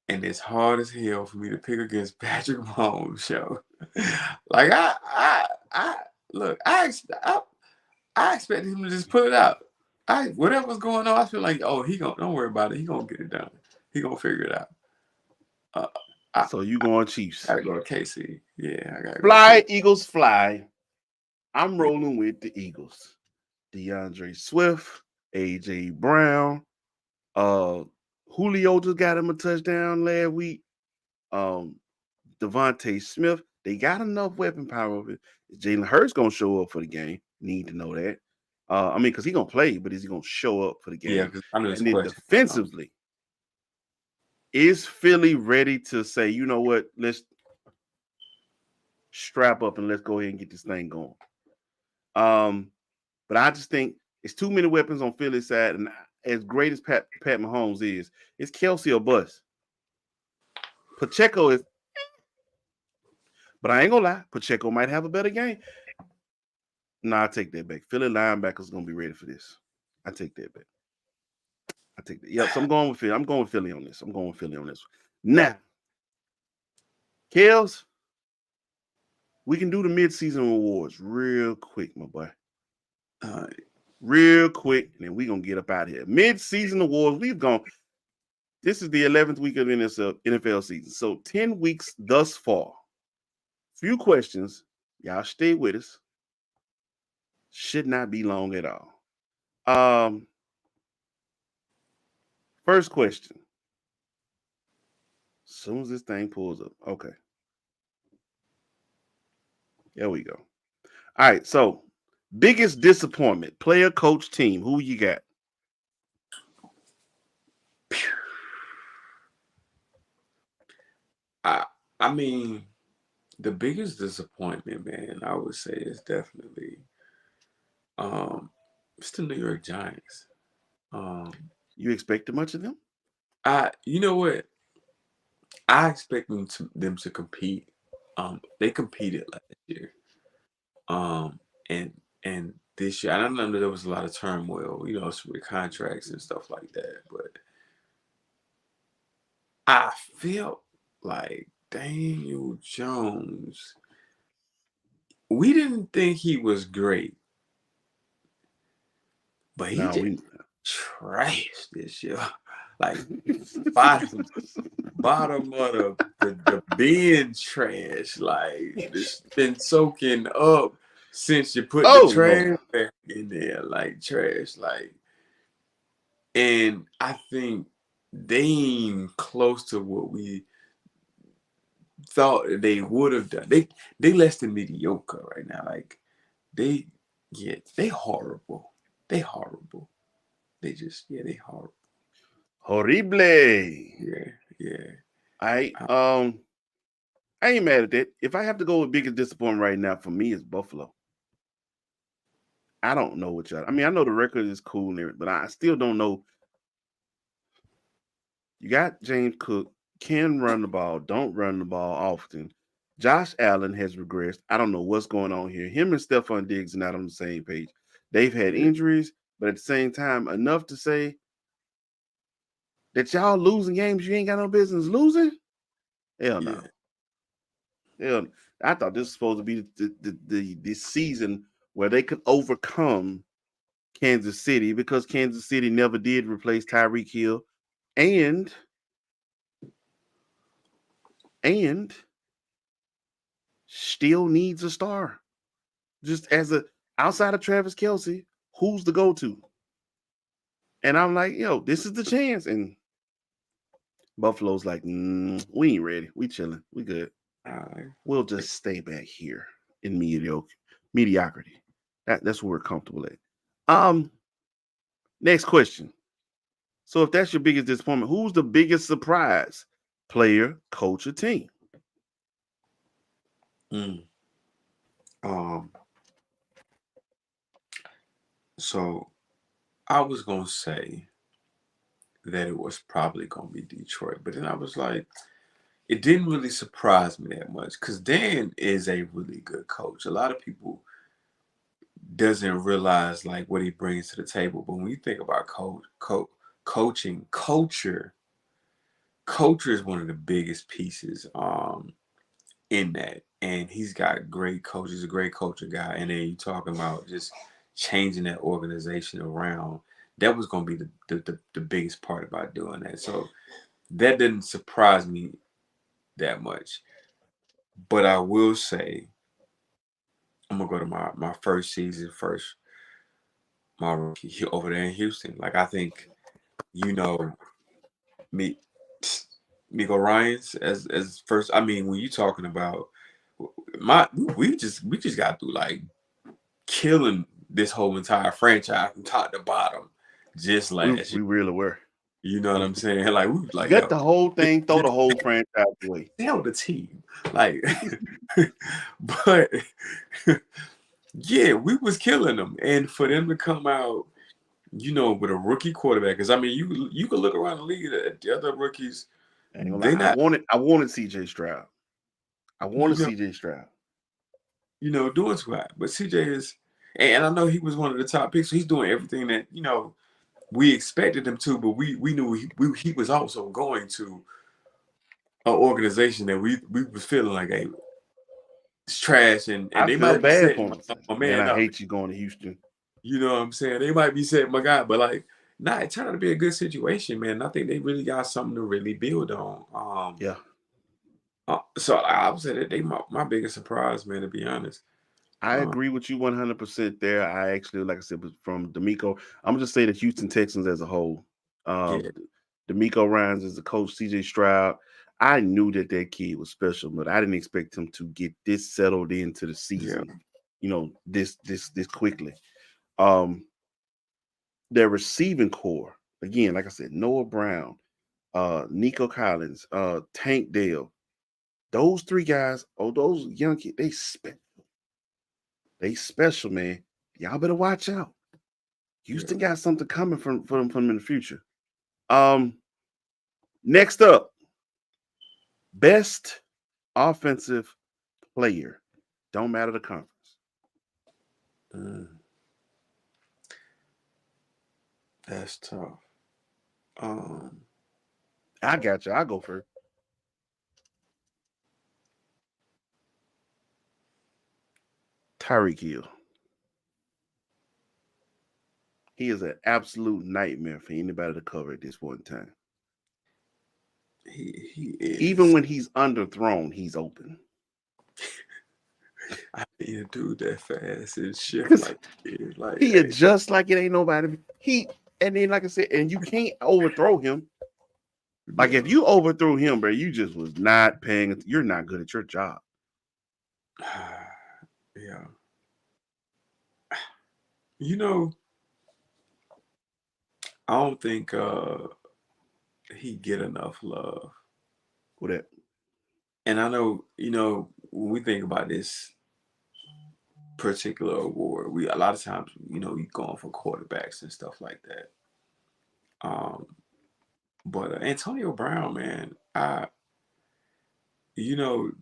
S3: and it's hard as hell for me to pick against Patrick Mahomes. Show, like I look, I expected him to just put it out. Whatever's going on, I feel like, oh, don't worry about it. He gonna get it done. He gonna figure it out. Uh, I
S1: So you going Chiefs?
S3: gotta go to KC. Yeah, I gotta go to KC.
S1: Fly, Eagles, fly. I'm rolling with the Eagles. DeAndre Swift, AJ Brown, uh, Julio just got him a touchdown last week. Devontae Smith. They got enough weapon power of it. Jalen Hurts gonna show up for the game. Need to know that. Because he's gonna play, but is he gonna show up for the
S3: Yeah,
S1: game?
S3: because I know this
S1: And then
S3: question.
S1: defensively, is Philly ready to say, you know what, let's strap up and let's go ahead and get this thing going? But I just think it's too many weapons on Philly's side, and as great as Pat Mahomes is, it's Kelsey or bust. Pacheco is, but I ain't gonna lie, Pacheco might have a better game. No, I take that back. Philly linebackers gonna be ready for this. I take that back. I take that. Yep. So I'm going with Philly. I'm going with Philly on this. I'm going with Philly on this one. Now, Kels, we can do the midseason awards real quick, my boy. Real quick, and then we're gonna get up out of here. Mid-season awards, we've gone. This is the 11th week of NFL season. So 10 weeks thus far. Few questions. Y'all stay with us. Should not be long at all. First question. As soon as this thing pulls up. Okay. There we go. All right. So biggest disappointment, player, coach, team. Who you got?
S3: I mean, the biggest disappointment, man, I would say is definitely it's the New York Giants.
S1: You expected much of them?
S3: You know what? I expect them to compete. They competed last year. And this year, I know there was a lot of turmoil, with contracts and stuff like that, but I felt like Daniel Jones, we didn't think he was great, but he
S1: No,
S3: just
S1: we
S3: trashed this year. Like bottom of the bin trash. Like it's been soaking up since you put the
S1: Oh Lord.
S3: trash back in there, like trash. Like, and I think they ain't close to what we thought they would have done. They less than mediocre right now. Like they they horrible. They horrible. They horrible.
S1: Horrible.
S3: Yeah, yeah.
S1: I I ain't mad at that. If I have to go with biggest disappointment right now, for me, it's Buffalo. I don't know what y'all. I mean, I know the record is cool and everything, but I still don't know. You got James Cook, can run the ball, don't run the ball often. Josh Allen has regressed. I don't know what's going on here. Him and Stephon Diggs are not on the same page. They've had
S3: Yeah.
S1: injuries, but at the same time, enough to say that y'all losing games you ain't got no business losing? Hell no.
S3: Yeah.
S1: Hell, I thought this was supposed to be the season where they could overcome Kansas City because Kansas City never did replace Tyreek Hill and and still needs a star. Just as a outside of Travis Kelsey, who's the go-to? And I'm like, yo, this is the chance. And Buffalo's like, we ain't ready. We chilling. We good.
S3: Uh,
S1: We'll just stay back here in mediocrity. That's where we're comfortable at. Um, Next question. So if that's your biggest disappointment, who's the biggest surprise? Player, coach, or team?
S3: Mm. Um. So I was gonna say that it was probably gonna be Detroit, but then I was like, it didn't really surprise me that much because Dan is a really good coach. A lot of people doesn't realize like what he brings to the table, but when you think about coaching, culture is one of the biggest pieces in that, and he's got great coaches. He's a great culture guy, and then you talking about just changing that organization around. That was going to be the biggest part about doing that. So that didn't surprise me that much. But I will say, I'm gonna go to my first season first, my rookie over there in Houston. Like I think, you know, me Miko Ryans as first. I mean, when you talking about my we just got through like killing this whole entire franchise from top to bottom just last year.
S1: We really were.
S3: You know what I'm saying? Like we was like,
S1: Gut
S3: yo,
S1: the whole thing, throw
S3: just
S1: the whole franchise away.
S3: hell the team. Like but yeah, we was killing them. And for them to come out, with a rookie quarterback, because I mean you could look around the league at the other rookies,
S1: I ain't gonna lie.
S3: they not,
S1: I wanted CJ Stroud. I
S3: you
S1: wanted
S3: know,
S1: CJ Stroud.
S3: doing too high. But CJ is, and I know he was one of the top picks, so he's doing everything that, we expected him to, but we knew he was also going to an organization that we was feeling like, hey, it's trash, and
S1: I
S3: they
S1: feel
S3: might be
S1: bad
S3: setting
S1: for him.
S3: my
S1: Man,
S3: man
S1: I
S3: up.
S1: hate you going to Houston.
S3: You know what I'm saying? They might be setting my guy, but like, nah, it turned out to be a good situation, man. I think they really got something to really build on.
S1: Yeah.
S3: So I would say that they my biggest surprise, man. To be honest,
S1: I
S3: um,
S1: agree with you 100% there. I actually, like I said, was from D'Amico. I'm just saying the Houston Texans as a whole.
S3: yeah,
S1: D'Amico Ryans as the coach, CJ Stroud. I knew that kid was special, but I didn't expect him to get this settled into the
S3: yeah,
S1: season. This quickly. Um, their receiving core again, like I said, Noah Brown, Nico Collins, Tank Dell. Those three guys, those young kids, they special, man. Y'all better watch out.
S3: yeah.
S1: Houston got something coming from them in the future. Um, next up, best offensive player. Don't matter the conference.
S3: Mm, that's tough. Um,
S1: I got you. I'll go first. Tyreek Hill. He is an absolute nightmare for anybody to cover at this point in time.
S3: he
S1: Even
S3: is.
S1: when he's underthrown, he's open.
S3: I need a dude that fast and shift
S1: Because
S3: like it. Like,
S1: he
S3: hey,
S1: adjusts like it ain't nobody. And then, like I said, and you can't overthrow him. Like if
S3: yeah,
S1: you overthrew him, bro, you just was not paying. You're not good at your job.
S3: yeah. You know, I don't think he get enough love.
S1: With that,
S3: And I know, when we think about this particular award, we a lot of times, we going for quarterbacks and stuff like that. Um, but Antonio Brown, man,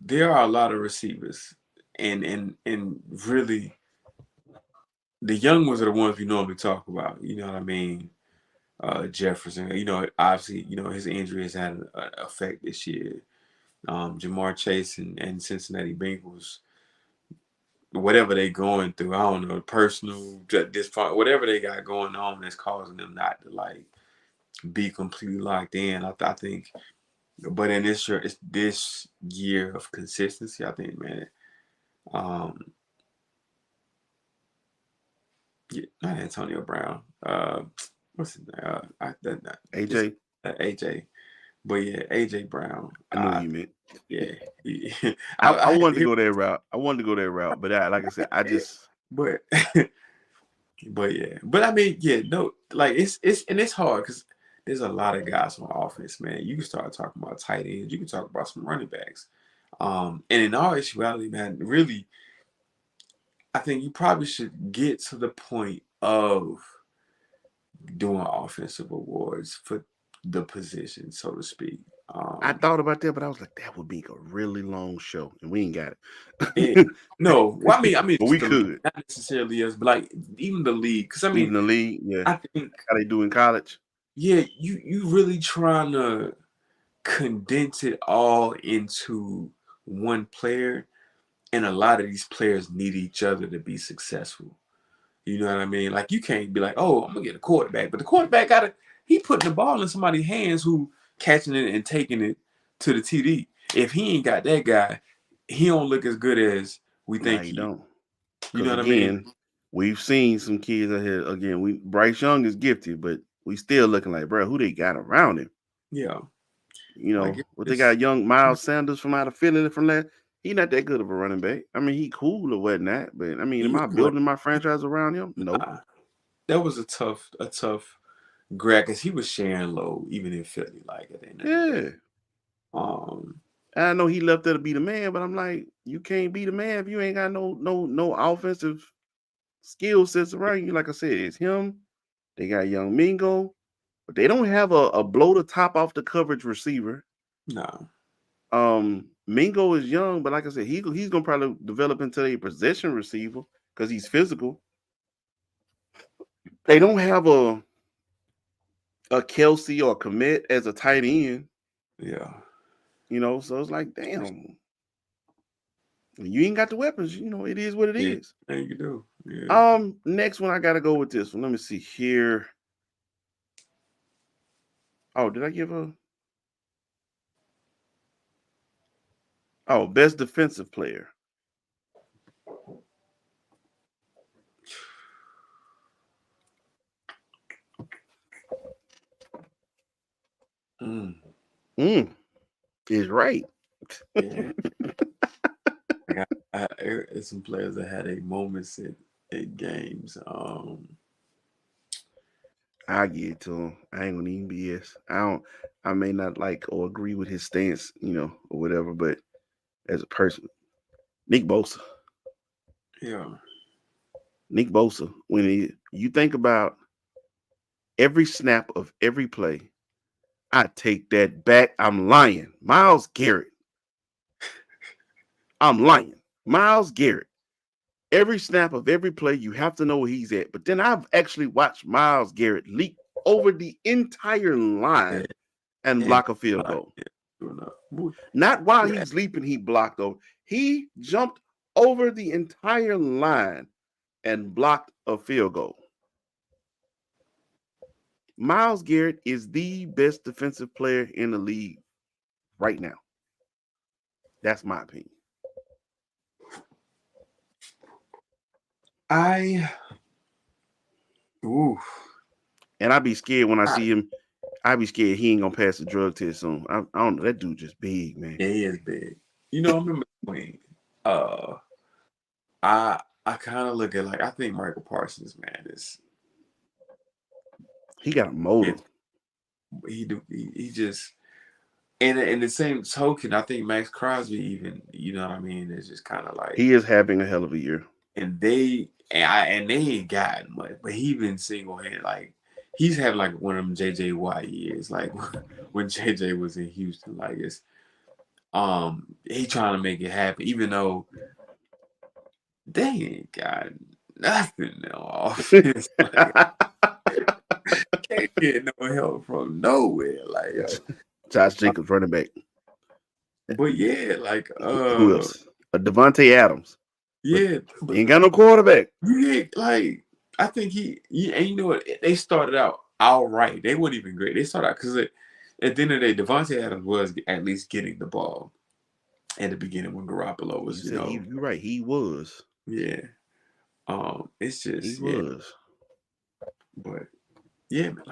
S3: there are a lot of receivers, and really, the young ones are the ones we normally talk about. You know what I mean? Jefferson. Obviously, his injury has had an effect this year. Jamar Chase and Cincinnati Bengals, whatever they going through, I don't know, personal, whatever they got going on that's causing them not to like be completely locked in. I think, but in this year of consistency, I think, man, um, yeah, not Antonio Brown. What's his name? It's
S1: AJ,
S3: AJ. But yeah, AJ Brown.
S1: I knew what you meant.
S3: Yeah, he,
S1: I
S3: I had
S1: wanted to
S3: him,
S1: go that route. I wanted to go that route, but like I said, I just
S3: but But yeah, but I mean, yeah, no, like it's hard because there's a lot of guys on offense, man. You can start talking about tight ends, you can talk about some running backs, and in all actuality, man, really, I think you probably should get to the point of doing offensive awards for the position, so to speak.
S1: I thought about that, but I was like, that would be a really long show, and we ain't got
S3: And
S1: it.
S3: no, well, I mean,
S1: But
S3: just
S1: we
S3: the league,
S1: could.
S3: not necessarily us, but like even the league, because I mean,
S1: Even the league, yeah.
S3: I think,
S1: How they do in college.
S3: yeah, you really trying to condense it all into one player, and a lot of these players need each other to be successful. You know what I mean? Like you can't be like, oh, I'm gonna get a quarterback, but the quarterback he putting the ball in somebody's hands who catching it and taking it to the TD. If he ain't got that guy, he don't look as good as we
S1: Nah,
S3: think
S1: you
S3: he.
S1: don't.
S3: You
S1: Because
S3: know what I mean?
S1: again, we've seen some kids out here. Again, we Bryce Young is gifted, but we still looking like, bro, who they got around him?
S3: Yeah,
S1: You
S3: like
S1: know, what they
S3: it's
S1: got young Miles Sanders from out of Philly from that. He not that good of a running back. I mean, he cool or whatnot, but I mean, am
S3: he
S1: I
S3: was
S1: building my franchise around him? No.
S3: that was a tough grab because he was sharing low even in Philly. Like at the end of the day,
S1: Yeah.
S3: um,
S1: I know he left there to be the man, but I'm like, you can't be the man if you ain't got no offensive skill sets around you. Like I said, it's him. They got young Mingo, but they don't have a blow the top off the coverage receiver.
S3: no,
S1: Mingo is young, but like I said, he's gonna probably develop into a possession receiver because he's physical. They don't have a Kelsey or Komet as a tight end,
S3: yeah,
S1: so it's like, damn, you ain't got the weapons. It is what it
S3: yeah,
S1: is.
S3: you do, yeah.
S1: Next one I gotta go with this one. Let me see here. Oh, did I give a best defensive player?
S3: Mm,
S1: Mm, is right.
S3: yeah. It's some players that had a moments at games.
S1: I get it to him. I ain't gonna even BS. I may not like or agree with his stance, or whatever, but as a person, Nick Bosa.
S3: Yeah,
S1: Nick Bosa. When you think about every snap of every play, I take that back. I'm lying. Miles Garrett. I'm lying. Miles Garrett. Every snap of every play, you have to know where he's at. But then I've actually watched Miles Garrett leap over the entire
S3: yeah,
S1: line and
S3: and
S1: block a field
S3: like,
S1: goal.
S3: yeah, doing that.
S1: Not while
S3: Yeah,
S1: he's leaping, he blocked over. He jumped over the entire line and blocked a field goal. Miles Garrett is the best defensive player in the league right now. That's my opinion.
S3: I, ooh,
S1: And I'd be scared when I
S3: I,
S1: see him. I'd be scared he ain't gonna pass the drug test soon. I don't know. That dude just big, man.
S3: yeah, he is big. I remember when, uh, I kind of look at like I think Michael Parsons, man, is
S1: He got a motor.
S3: it. He just. And in the same token, I think Max Crosby even, you know what I mean, is just kind of like,
S1: He is having a hell of a year.
S3: and they ain't gotten much, but he been single handed like he's having like one of them JJ Watt years, like when JJ was in Houston, like it's he trying to make it happen, even though they ain't got nothing on offense, like can't get no help from nowhere, like
S1: Josh Jacobs running back.
S3: but yeah, like
S1: Who else? Devontae Adams, but
S3: yeah, but
S1: ain't got no quarterback.
S3: yeah, like I think and you know what? They started out all right. They weren't even great. They started out because at the end of the day, Devontae Adams was at least getting the ball at the beginning when Garoppolo
S1: You
S3: was,
S1: said you're right. He was.
S3: yeah. It's
S1: He
S3: just yeah,
S1: was.
S3: but yeah, man,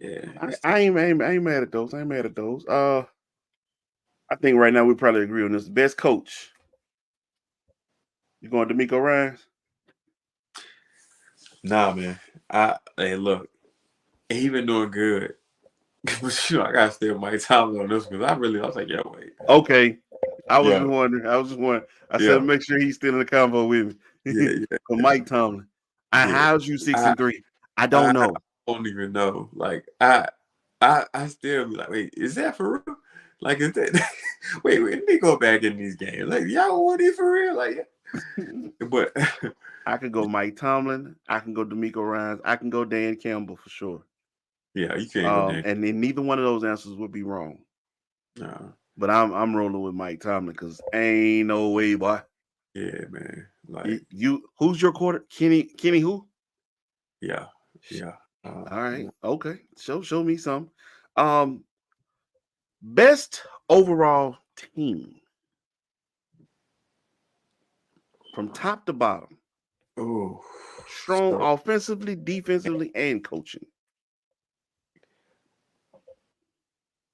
S3: yeah,
S1: I,
S3: it's
S1: I ain't, I ain't I ain't mad at those. I ain't mad at those. I think right now we probably agree on this. Best coach. You going D'Amico Ryans?
S3: Nah, man. Hey, look, he been doing good. But I gotta stay with Mike Tomlin on this because I was like, yo, wait.
S1: Okay. I was
S3: Yeah,
S1: just wondering. I was just wondering. I said
S3: yeah,
S1: make sure he's still in the convo with me.
S3: yeah, yeah,
S1: But Mike Tomlin.
S3: yeah.
S1: How's you six
S3: I
S1: and three? I don't
S3: I
S1: know.
S3: don't even know. Like I still be like, wait, is that for real? Like, is that? Wait, let me go back in these games. Like, y'all want it for real? Like, but
S1: I could go Mike Tomlin. I can go D'Amico Ryans. I can go Dan Campbell for sure.
S3: yeah, you can't go there.
S1: And then neither one of those answers would be wrong.
S3: No,
S1: But I'm rolling with Mike Tomlin because ain't no way, boy.
S3: yeah, man.
S1: You,
S3: Like,
S1: you who's your quarter? Kenny who?
S3: yeah, yeah.
S1: All right, okay. Show me some. Um, best overall team from top to bottom.
S3: Oh,
S1: Strong
S3: so
S1: offensively, defensively, and coaching.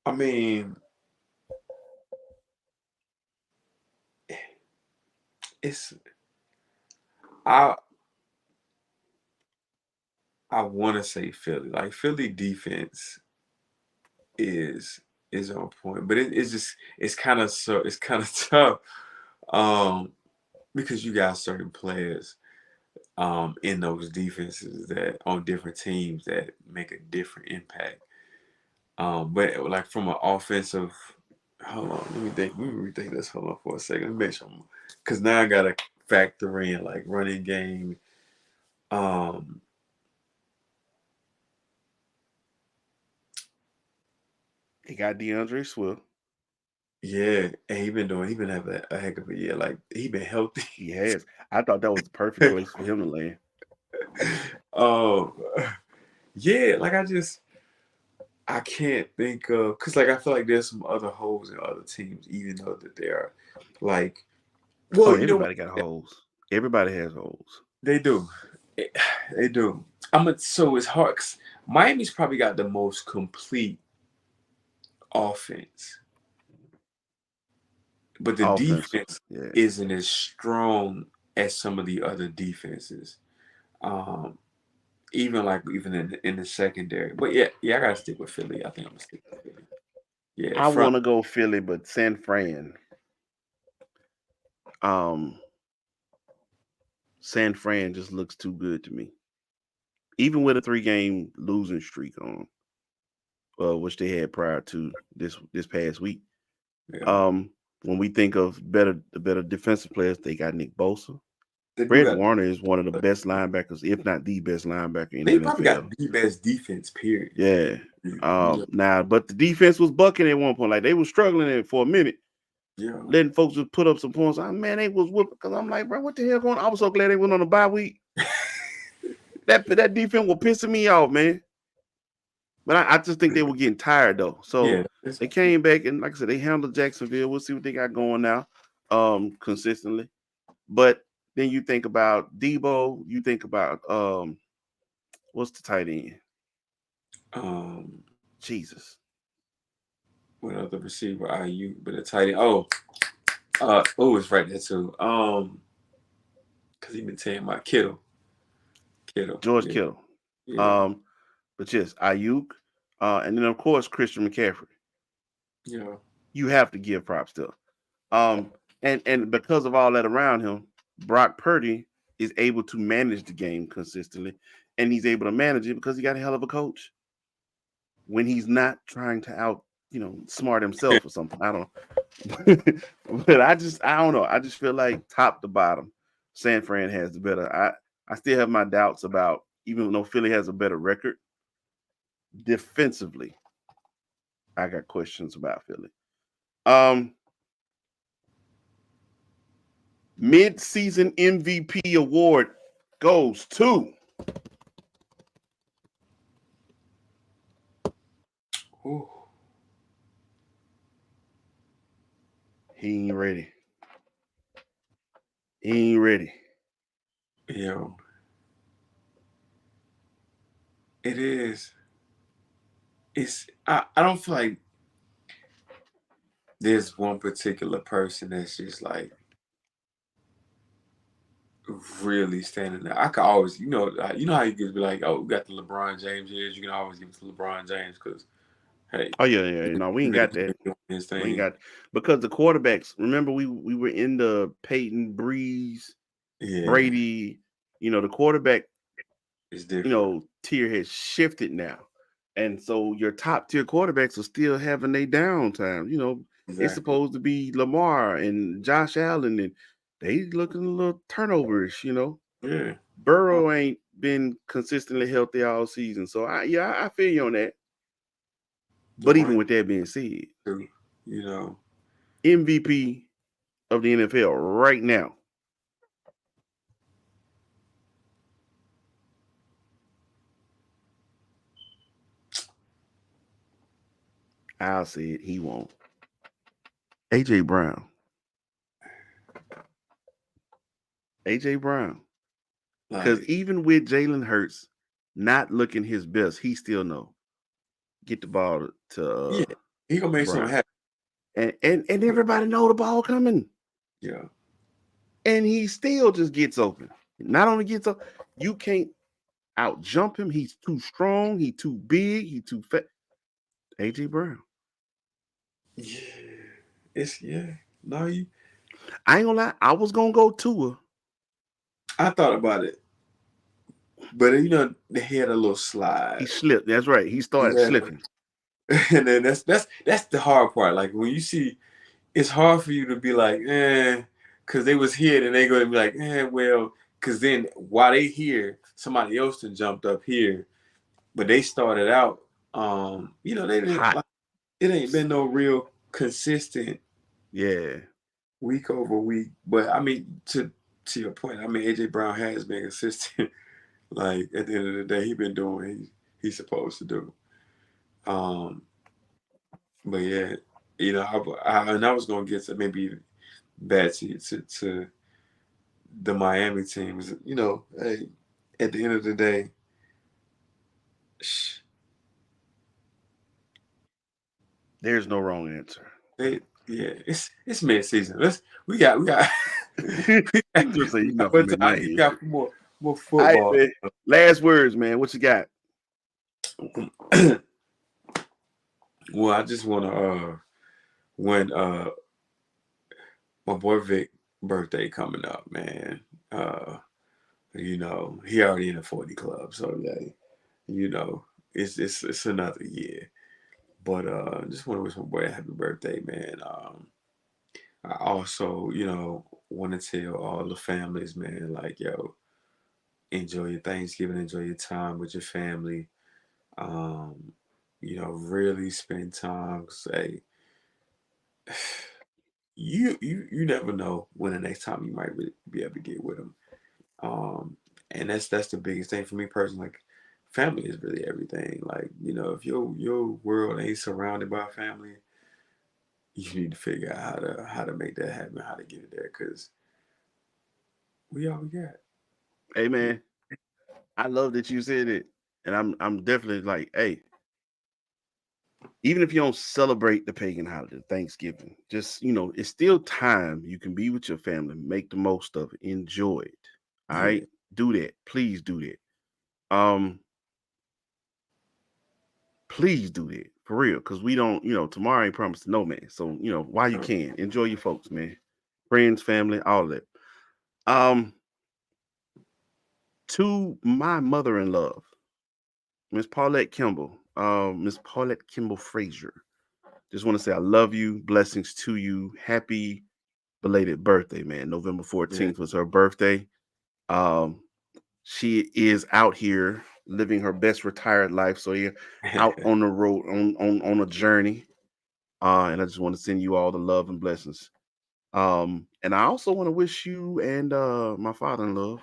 S3: I mean, it's I I want to say Philly. Like Philly defense is is on point, but it's just it's kind of tough um because you got certain players in those defenses that on different teams that make a different impact. But like from an offensive, hold on, let me think. Let me rethink this. Hold on for a second. Let me make sure, because now I gotta factor in like running game. Um,
S1: They got DeAndre Swift.
S3: yeah, and he been having a heck of a year. Like he been healthy.
S1: He has. I thought that was the perfect place for him to land.
S3: um, yeah, like I can't think of because like I feel like there's some other holes in other teams, even though that they are like,
S1: Oh,
S3: well, you know what?
S1: everybody got holes. Everybody has holes.
S3: They do. Eh, They do. So it's hard 'cause Miami's probably got the most complete offense, but the
S1: Offensively,
S3: defense
S1: yeah.
S3: isn't as strong as some of the other defenses. Um, even in the secondary. But yeah, I gotta stick with Philly. I think I'm gonna stick with Philly. Yeah,
S1: I
S3: front.
S1: want to go Philly, but San Fran. Um, San Fran just looks too good to me. Even with a 3 game losing streak on, which they had prior to this past week.
S3: Yeah,
S1: Um, when we think of the better defensive players, they got Nick Bosa.
S3: they do
S1: Fred
S3: got.
S1: Warner is one of the best linebackers, if not the best linebacker in the
S3: They probably got
S1: NFL.
S3: the best defense. Period.
S1: Yeah.
S3: You know.
S1: Now, but the defense was bucking at one point. Like they were struggling it for a minute,
S3: Yeah.
S1: letting folks just put up some points. Man, they was whooping because I'm like, bro, what the hell going on? I was so glad they went on a bye week. That defense was pissing me off, man. But I just think they were getting tired though. So
S3: Yeah.
S1: they came back and like I said, they handled Jacksonville. We'll see what they got going now, consistently. But then you think about Debo, you think about what's the tight end?
S3: Um.
S1: Jesus.
S3: What other receiver are you? But a tight end. It's right there too. Because he been saying my Kittle.
S1: George
S3: Yeah.
S1: Kittle.
S3: Yeah.
S1: Um, but yes, Ayuk, and then of course Christian McCaffrey.
S3: Yeah.
S1: You have to give props to. Um, and because of all that around him, Brock Purdy is able to manage the game consistently, and he's able to manage it because he got a hell of a coach. When he's not trying to smart himself or something. I don't but I don't know. I just feel like top to bottom, San Fran has the better. I still have my doubts about even though Philly has a better record defensively. I got questions about Philly. Um, Mid-season MVP award goes to
S3: Ooh.
S1: he ain't ready. He ain't ready.
S3: Yo. It is. I don't feel like there's one particular person that's just like really standing there. I could always, you know how you could be like, oh, we got the LeBron James years. You can always give it to LeBron James because, hey,
S1: Oh yeah. No, we ain't got
S3: niggas
S1: that.
S3: been doing his
S1: We ain't
S3: thing.
S1: got because the quarterbacks. Remember, we were in the Peyton, Breeze,
S3: Yeah,
S1: Brady. The quarterback
S3: it's different.
S1: tier has shifted now. And so your top tier quarterbacks are still having their downtime. It's
S3: Exactly.
S1: supposed to be Lamar and Josh Allen, and they looking a little turnoverish.
S3: Yeah.
S1: Burrow ain't been consistently healthy all season. So I feel you on that. But even
S3: Dwayne
S1: with that being said,
S3: too. You know.
S1: MVP of the NFL right now, I'll say it, he won't. AJ Brown. AJ Brown. Because
S3: Like,
S1: even with Jalen Hurts not looking his best, he still know get the ball to
S3: yeah, he gonna make something
S1: Brown,
S3: happen.
S1: and everybody know the ball coming,
S3: Yeah.
S1: and he still just gets open. Not only gets up, you can't out jump him. He's too strong. He too big. He too fat. AJ Brown.
S3: Yeah. It's yeah. No, you.
S1: I ain't gonna lie. I was gonna go Tua.
S3: I thought about it, but they had a little slide.
S1: He slipped. That's right. He started
S3: Yeah.
S1: slipping.
S3: And then that's the hard part. Like when you see, it's hard for you to be like, because they was here, and they gonna be like, well, because then while they here, somebody else done jumped up here, but they started out, they didn't
S1: Hot.
S3: like it ain't been no real consistent
S1: Yeah.
S3: week over week. But I mean, to your point, I mean, AJ Brown has been consistent. Like at the end of the day, he been doing what he's supposed to do. Um, but yeah, and I was gonna get to maybe back to the Miami teams. Hey, at the end of the day, sh-
S1: There's no wrong answer.
S3: they yeah, it's mid season. We got
S1: Just say
S3: we got
S1: enough of
S3: what time? You
S1: McMahon.
S3: got more
S1: All right,
S3: football.
S1: man. Last words, man. What you got?
S3: Well, I just want to when my boy Vic birthday coming up, man. Uh, he already in the 40 club, so yeah, you know, it's another year. But just want to wish my boy a happy birthday, man. I also, want to tell all the families, man, like, yo, enjoy your Thanksgiving, enjoy your time with your family. Um, really spend time. Say, you never know when the next time you might be able to get with them. Um, and that's the biggest thing for me personally. Like, family is really everything. Like, if your world ain't surrounded by family, you need to figure out how to make that happen, how to get it there, because we all we got.
S1: Hey, man. I love that you said it, and I'm definitely like, hey, even if you don't celebrate the pagan holiday, Thanksgiving, just it's still time. You can be with your family, make the most of it, enjoy it. All
S3: Yeah,
S1: right, do that. Please do that. Um, please do that for real, because we don't. Tomorrow ain't promised to no man. So while you
S3: uh,
S1: can, enjoy your folks, man, friends, family, all of that. Um, to my mother-in-law, Miss Paulette Kimball Frazier. Just want to say I love you. Blessings to you. Happy belated birthday, man. November
S3: yeah.
S1: 14th was her birthday. Um, she is out here living her best retired life. So you're out on the road on a journey. And I just want to send you all the love and blessings. And I also want to wish you and my father-in-law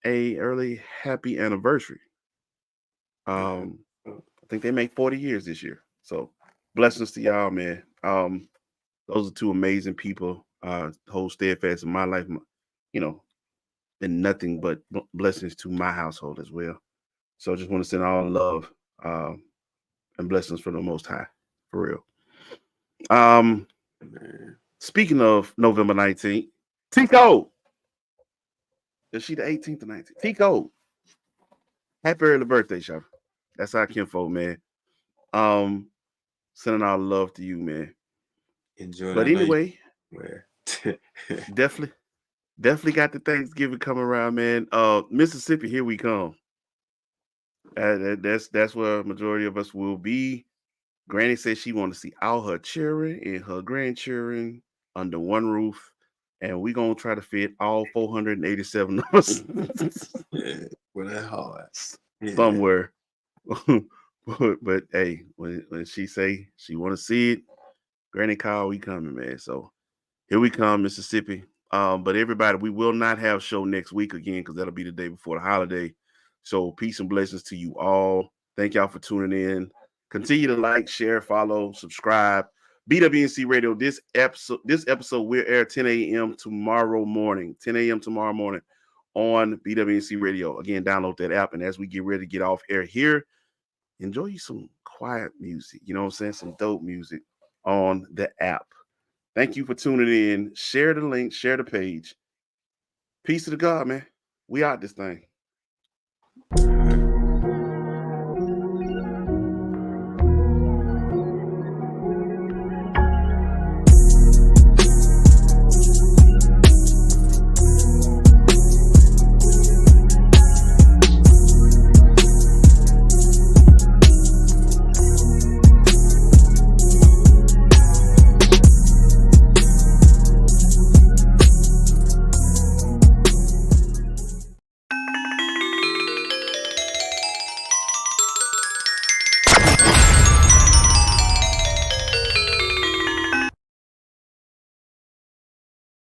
S1: a early happy anniversary. Um, I think they make 40 years this year. So blessings to y'all, man. Those are two amazing people. Hold steadfast in my life. You know, and nothing but blessings to my household as well. So I just want to send all love um, and blessings from the Most High, for real. Um,
S3: Man.
S1: Speaking of November 19th, Tico, Is she the 18th or 19th? Tico, happy early birthday, Shop. That's our kinfolk, man. Um, Sending our love to you, man.
S3: Enjoy it.
S1: But
S3: I know you
S1: anyway,
S3: where.
S1: definitely, definitely got the Thanksgiving coming around, man. Mississippi, here we come. That's where a majority of us will be. Granny said she want to see all her children and her grandchildren under one roof, and we gonna try to fit all 487 of us
S3: Yeah, well, that hard. Yeah.
S1: somewhere. But hey, when she say she want to see it, Granny call, we coming, man. So here we come, Mississippi. But everybody, we will not have show next week again because that'll be the day before the holiday. So peace and blessings to you all. Thank y'all for tuning in. Continue to like, share, follow, subscribe. BWNC Radio. This episode will air 10 a.m. tomorrow morning. 10 a.m. tomorrow morning on BWNC Radio. Again, download that app. And as we get ready to get off air here, enjoy you some quiet music. You know what I'm saying? Some dope music on the app. Thank you for tuning in. Share the link, share the page. Peace to the God, man. We out this thing.